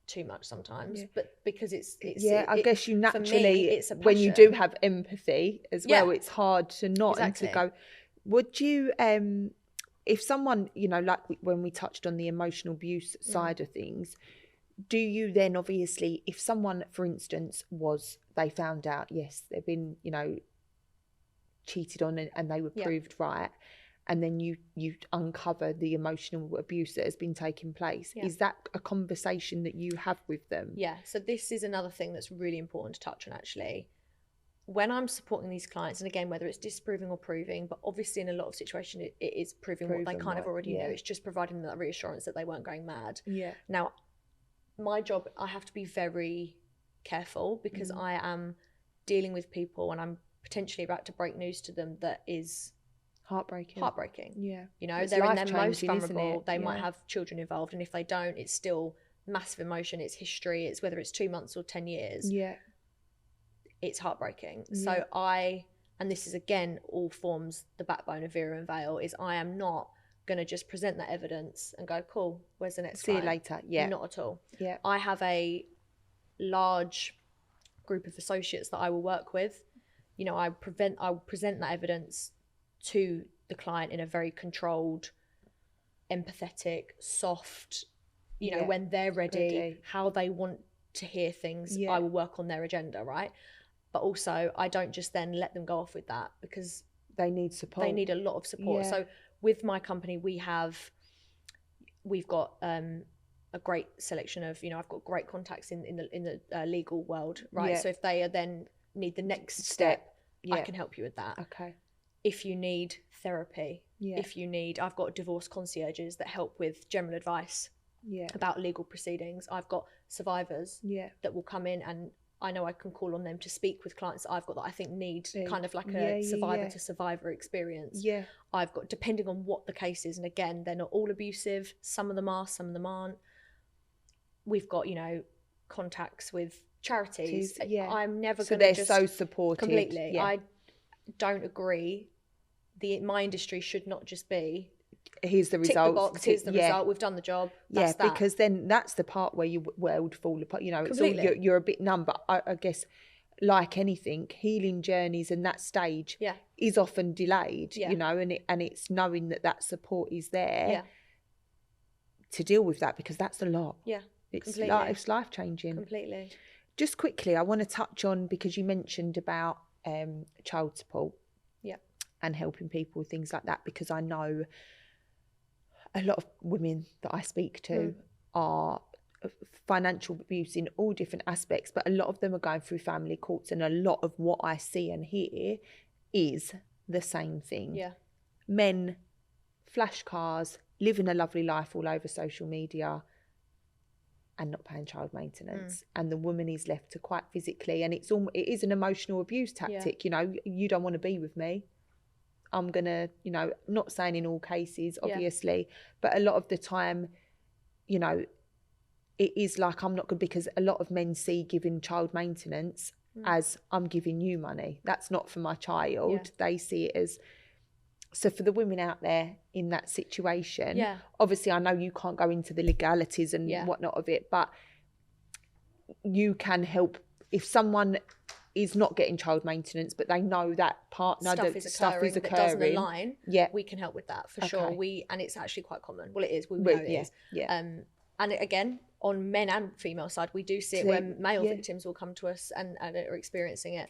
too much sometimes, but because it's I guess you naturally, it's a when you do have empathy as well, it's hard to not and to go. Would you, if someone, you know, like when we touched on the emotional abuse side of things, do you then, obviously, if someone, for instance, they found out, yes, they've been, you know, cheated on and they were proved right, and then you uncover the emotional abuse that has been taking place, is that a conversation that you have with them? So this is another thing that's really important to touch on, actually. When I'm supporting these clients, and again, whether it's disproving or proving, but obviously in a lot of situations it is proving what they kind of already knew. It's just providing them that reassurance that they weren't going mad. Now, my job, I have to be very careful, because I am dealing with people and I'm potentially about to break news to them that is heartbreaking. You know, they're in their most vulnerable. They might have children involved, and if they don't, it's still massive emotion. It's history. It's whether it's 2 months or 10 years. It's heartbreaking. So and this is again all forms the backbone of Vera and Vale, is I am not going to just present that evidence and go, cool, where's the next see client? you later. Not at all. I have a large group of associates that I will work with. You know, I will present that evidence to the client in a very controlled, empathetic, soft, you know, when they're ready, how they want to hear things. I will work on their agenda, right? But also, I don't just then let them go off with that, because they need support. They need a lot of support. So with my company, we have we've got a great selection of, I've got great contacts in the legal world, right? So if they then need the next step, I can help you with that. Okay. If you need therapy, I've got divorce concierges that help with general advice about legal proceedings. I've got survivors that will come in, and I know I can call on them to speak with clients that I've got that I think need kind of like a survivor to survivor experience. I've got, depending on what the case is, and again, they're not all abusive. Some of them are, some of them aren't. We've got, contacts with charities. I'm never going to just... So they're so supportive. Completely. I don't agree. My industry should not just be... Here's the result. Tick the box, here's the result, we've done the job. That's that. Because then that's the part where your world fall apart. It's all, you're a bit numb, but I guess like anything, healing journeys and that stage is often delayed, and it's knowing that support is there to deal with that, because that's a lot. It's life-changing. Completely. Just quickly, I want to touch on, because you mentioned about child support and helping people with things like that, because I know a lot of women that I speak to are financial abuse in all different aspects, but a lot of them are going through family courts, and a lot of what I see and hear is the same thing. Men, flash cars, living a lovely life all over social media, and not paying child maintenance, and the woman is left to quite physically, and it is an emotional abuse tactic. You don't want to be with me, I'm gonna, not saying in all cases obviously, but a lot of the time, it is like, I'm not good, because a lot of men see giving child maintenance as, I'm giving you money, that's not for my child. They see it as... So for the women out there in that situation, obviously I know you can't go into the legalities and whatnot of it, but you can help if someone is not getting child maintenance, but they know that partner, stuff is occurring that doesn't align. We can help with that for sure. And it's actually quite common. Well, it is. We know it is. And again, on men and female side, we do see it when male victims will come to us and are experiencing it.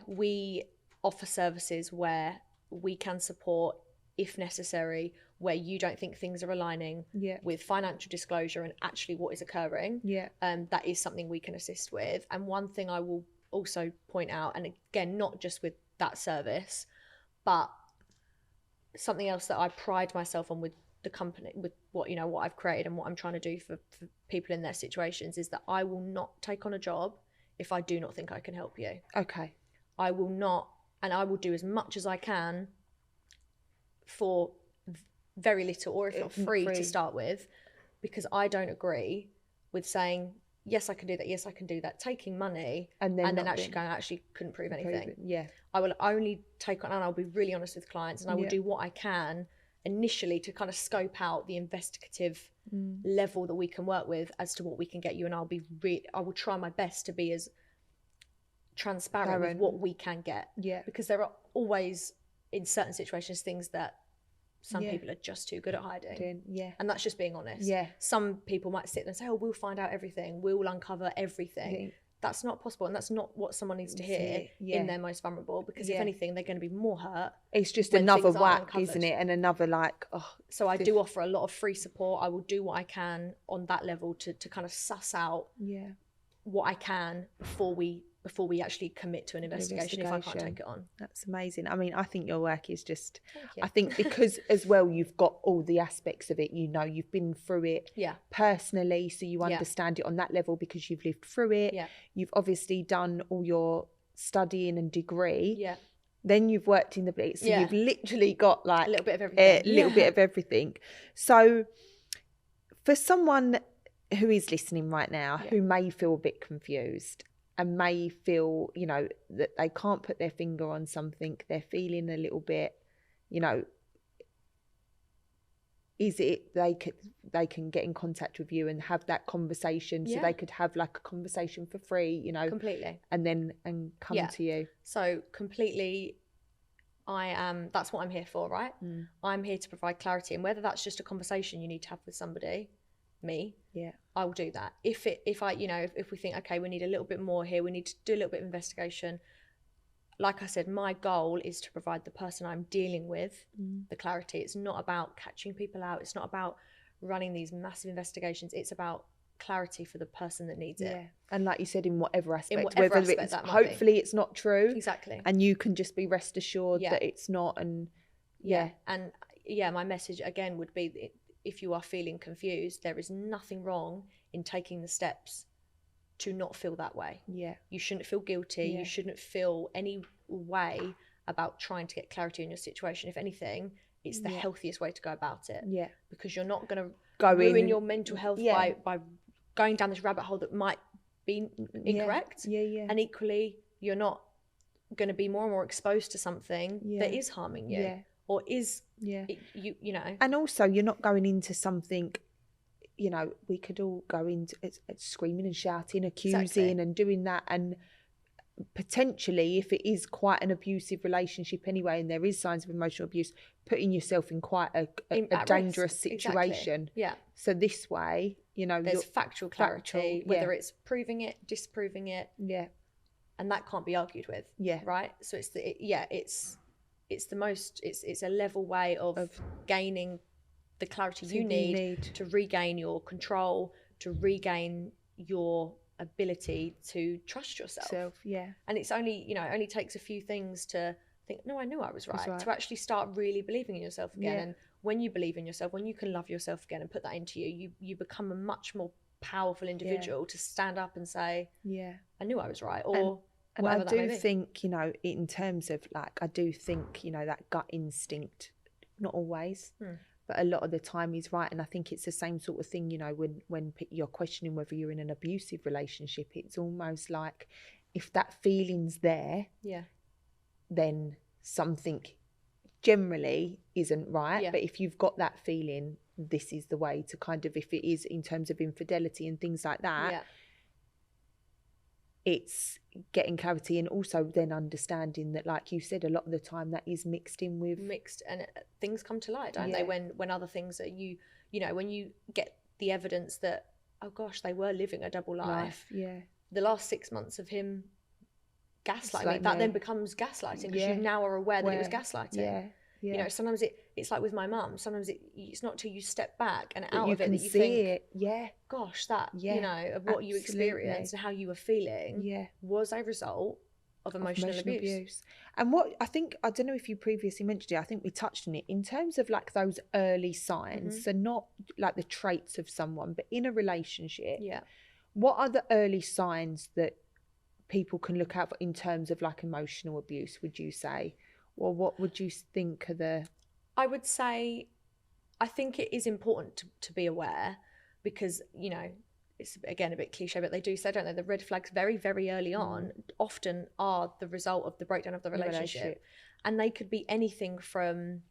We offer services where we can support, if necessary, where you don't think things are aligning with financial disclosure and actually what is occurring. That is something we can assist with. And one thing I will also point out, and again, not just with that service, but something else that I pride myself on with the company, with what I've created and what I'm trying to do for people in their situations, is that I will not take on a job if I do not think I can help you. I will not, and I will do as much as I can for very little, or if not free to start with, because I don't agree with saying, yes, I can do that, yes, I can do that, taking money and then actually going, I actually couldn't prove anything. I will only take on, and I'll be really honest with clients, and I will do what I can initially to kind of scope out the investigative level that we can work with as to what we can get you, and I will try my best to be as transparent with what we can get, because there are always, in certain situations, things that some people are just too good at hiding, and that's just being honest. Some people might sit there and say, oh, we'll find out everything, we'll uncover everything. That's not possible, and that's not what someone needs to hear in their most vulnerable, because if anything, they're going to be more hurt. It's just another whack, isn't it? And another so I do offer a lot of free support. I will do what I can on that level to kind of suss out what I can before we actually commit to an investigation if I can't take it on. That's amazing. I mean, I think your work is just, I think because as well, you've got all the aspects of it, you've been through it personally, so you understand it on that level because you've lived through it. You've obviously done all your studying and degree. Then you've worked in the bit, so you've literally got like a little bit of everything. Bit of everything. So for someone who is listening right now, who may feel a bit confused, and may feel, that they can't put their finger on something, they're feeling a little bit, is it they can get in contact with you and have that conversation, so they could have like a conversation for free, completely, and come to you. So completely, that's what I'm here for, right? I'm here to provide clarity, and whether that's just a conversation you need to have with somebody, me, I will do that. If we think, okay, we need a little bit more here, we need to do a little bit of investigation, like I said, my goal is to provide the person I'm dealing with the clarity. It's not about catching people out. It's not about running these massive investigations. It's about clarity for the person that needs it. And like you said, in whatever aspect, whatever whether aspect it's that might hopefully it's not true, exactly, and you can just be rest assured that it's not. And and my message again would be that if you are feeling confused, there is nothing wrong in taking the steps to not feel that way. You shouldn't feel guilty. You shouldn't feel any way about trying to get clarity in your situation. If anything, it's the healthiest way to go about it. Because you're not going to ruin your mental health by going down this rabbit hole that might be incorrect. And equally, you're not going to be more and more exposed to something that is harming you or is you know. And also, you're not going into something, you know, we could all go into it's screaming and shouting, accusing and doing that, and potentially, if it is quite an abusive relationship anyway, and there is signs of emotional abuse, putting yourself in quite a dangerous situation. So this way, you know, there's factual clarity, whether it's proving it, disproving it, and that can't be argued with. Right. So it's a level way of gaining the clarity you need to regain your control, to regain your ability to trust yourself. And it's only, you know, it only takes a few things to think, no, I knew I was right, to actually start really believing in yourself again. And when you believe in yourself, when you can love yourself again and put that into you become a much more powerful individual to stand up and say, I knew I was right, or and I do think, you know, in terms of like, I do think, you know, that gut instinct, not always, but a lot of the time he's right. And I think it's the same sort of thing, you know, when you're questioning whether you're in an abusive relationship, it's almost like if that feeling's there, then something generally isn't right. But if you've got that feeling, this is the way to kind of, if it is in terms of infidelity and things like that, it's getting clarity, and also then understanding that, like you said, a lot of the time that is mixed in with and things come to light, don't they, when other things that you know, when you get the evidence that, oh gosh, they were living a double life. The last 6 months of him gaslighting, that then becomes gaslighting, because you now are aware that it was gaslighting. You know, sometimes it's like with my mum, sometimes it's not till you step back and out of it that you think, gosh, that, you know, of what you experienced and how you were feeling was a result of emotional abuse. And what I think, I don't know if you previously mentioned it, I think we touched on it, in terms of like those early signs, so not like the traits of someone, but in a relationship, what are the early signs that people can look out for in terms of like emotional abuse, would you say? Or what would you think are the... I would say, I think it is important to be aware, because, you know, it's again a bit cliche, but they do say, don't they, the red flags very, very early on often are the result of the breakdown of the relationship. And they could be anything from...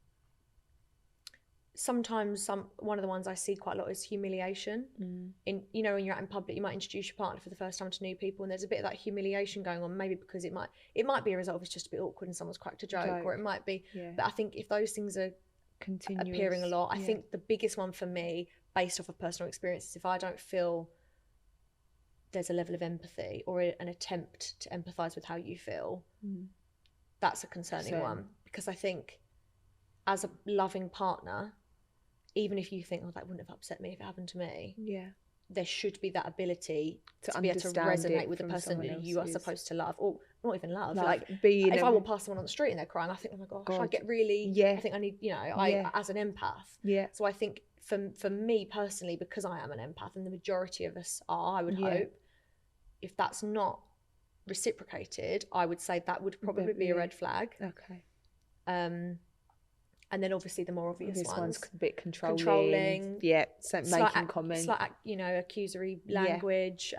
Sometimes one of the ones I see quite a lot is humiliation. In, you know, when you're out in public, you might introduce your partner for the first time to new people, and there's a bit of that humiliation going on, maybe because it might be a result of it's just a bit awkward and someone's cracked a joke. Or it might be, but I think if those things are appearing a lot, I think the biggest one for me, based off of personal experiences, if I don't feel there's a level of empathy or an attempt to empathise with how you feel, that's a concerning one. Because I think as a loving partner, even if you think, oh, that wouldn't have upset me if it happened to me, there should be that ability to be able to resonate with the person that you are supposed to love, or not even love. Like, if I walk past someone on the street and they're crying, I think, oh my gosh, I get really, I think I need, you know, I as an empath. So I think for me personally, because I am an empath, and the majority of us are, I would hope, if that's not reciprocated, I would say that would probably be a red flag. And then obviously the more obvious ones, a bit controlling, making comments, like, you know, accusory language,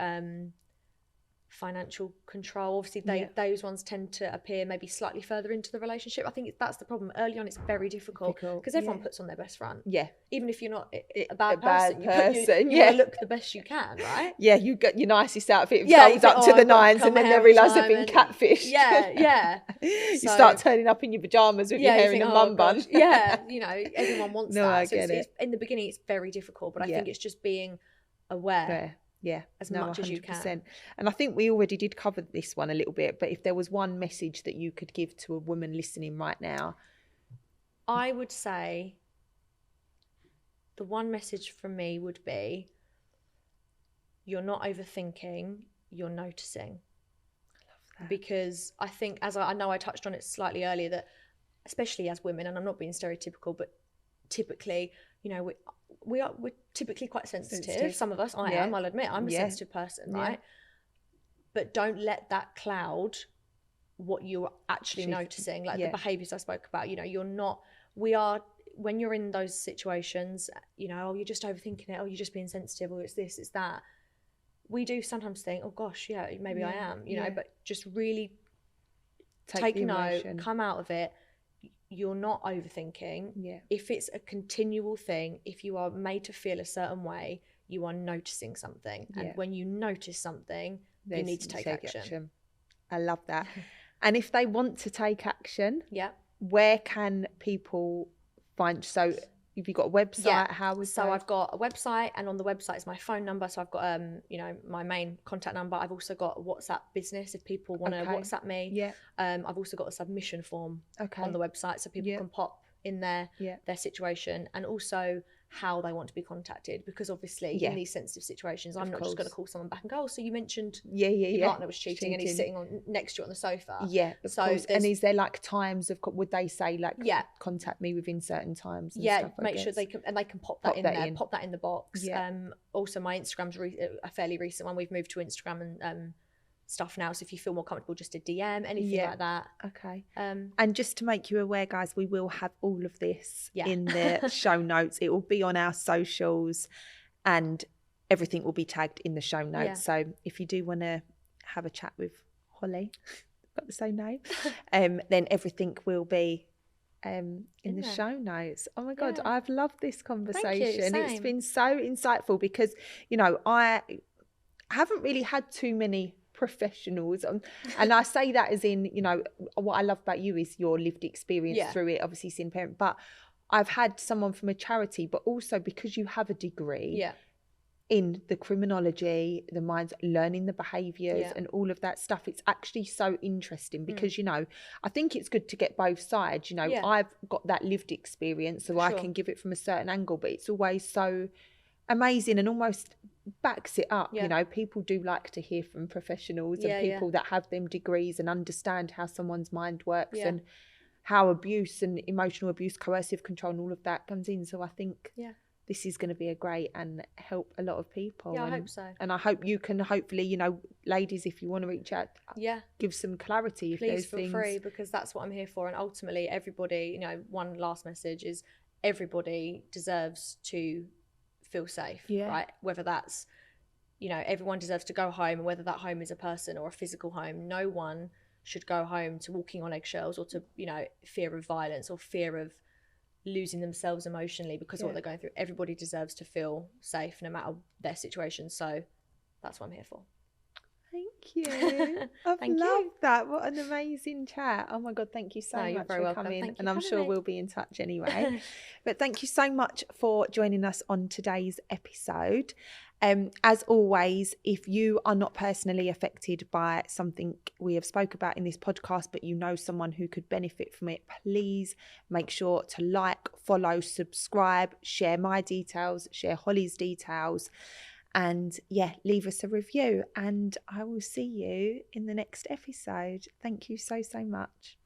financial control. Obviously those ones tend to appear maybe slightly further into the relationship. I think that's the problem. Early on, it's very difficult because everyone puts on their best front. Even if you're not a bad person, you look the best you can, right? You get your nicest outfit, goes up to the nines, and then they realise they've been catfished. You start turning up in your pajamas with your hair in a mum bun. You know, everyone wants that. I get it. In the beginning, it's very difficult, but I think it's just being aware. as much as you can. And I think we already did cover this one a little bit, but if there was one message that you could give to a woman listening right now, I would say the one message from me would be, you're not overthinking, you're noticing. I love that. Because I think, as I know I touched on it slightly earlier, that especially as women, and I'm not being stereotypical, but typically, you know, we're typically quite sensitive. Some of us, I am, I'll admit, I'm a sensitive person, right? But don't let that cloud what you're actually noticing, like the behaviours I spoke about. You know, you're not, when you're in those situations, you know, oh, you're just overthinking it, oh, you're just being sensitive, or it's this, it's that. We do sometimes think, oh gosh, yeah, maybe I am, you know, but just really take note, come out of it. You're not overthinking. If it's a continual thing, if you are made to feel a certain way, you are noticing something. And when you notice something, you need to take action. I love that. And if they want to take action, where can people find? So have you got a website? How was so I've got a website, and on the website is my phone number. So I've got you know, my main contact number. I've also got a WhatsApp business if people want to WhatsApp me. I've also got a submission form on the website, so people can pop in their situation, and also how they want to be contacted, because obviously in these sensitive situations, I'm not just going to call someone back and go, oh, so you mentioned your partner was cheating and he's sitting next to you on the sofa. Of course. And is there like times of, would they say like contact me within certain times and stuff, make sure they can, and they can pop that in there, pop that in the box. Also my Instagram's a fairly recent one. We've moved to Instagram and stuff now, so if you feel more comfortable, just a DM, anything like that. And just to make you aware, guys, we will have all of this in the show notes. It will be on our socials, and everything will be tagged in the show notes. So if you do want to have a chat with Hollie, got the same name, then everything will be in the show notes. Oh my god, I've loved this conversation. It's been so insightful, because you know, I haven't really had too many professionals, and I say that as in, you know, what I love about you is your lived experience through it, obviously seeing parent, but I've had someone from a charity, but also because you have a degree in the criminology, the minds, learning the behaviours and all of that stuff. It's actually so interesting because, you know, I think it's good to get both sides. You know, I've got that lived experience, so I can give it from a certain angle, but it's always so amazing and almost backs it up. You know, people do like to hear from professionals and people that have them degrees and understand how someone's mind works and how abuse and emotional abuse, coercive control and all of that comes in. So I think this is going to be a great and help a lot of people. I hope so. And I hope you can, hopefully, you know, ladies, if you want to reach out, give some clarity. Please feel free, because that's what I'm here for. And ultimately, everybody, you know, one last message is everybody deserves to feel safe, right? Whether that's, you know, everyone deserves to go home, and whether that home is a person or a physical home. No one should go home to walking on eggshells, or to, you know, fear of violence or fear of losing themselves emotionally because of what they're going through. Everybody deserves to feel safe no matter their situation. So that's what I'm here for. Thank you. I've loved that. What an amazing chat. Oh my God, thank you so much for coming. And I'm sure we'll be in touch anyway. But thank you so much for joining us on today's episode. As always, if you are not personally affected by something we have spoke about in this podcast, but you know someone who could benefit from it, please make sure to like, follow, subscribe, share my details, share Hollie's details, and leave us a review. And I will see you in the next episode. Thank you so much.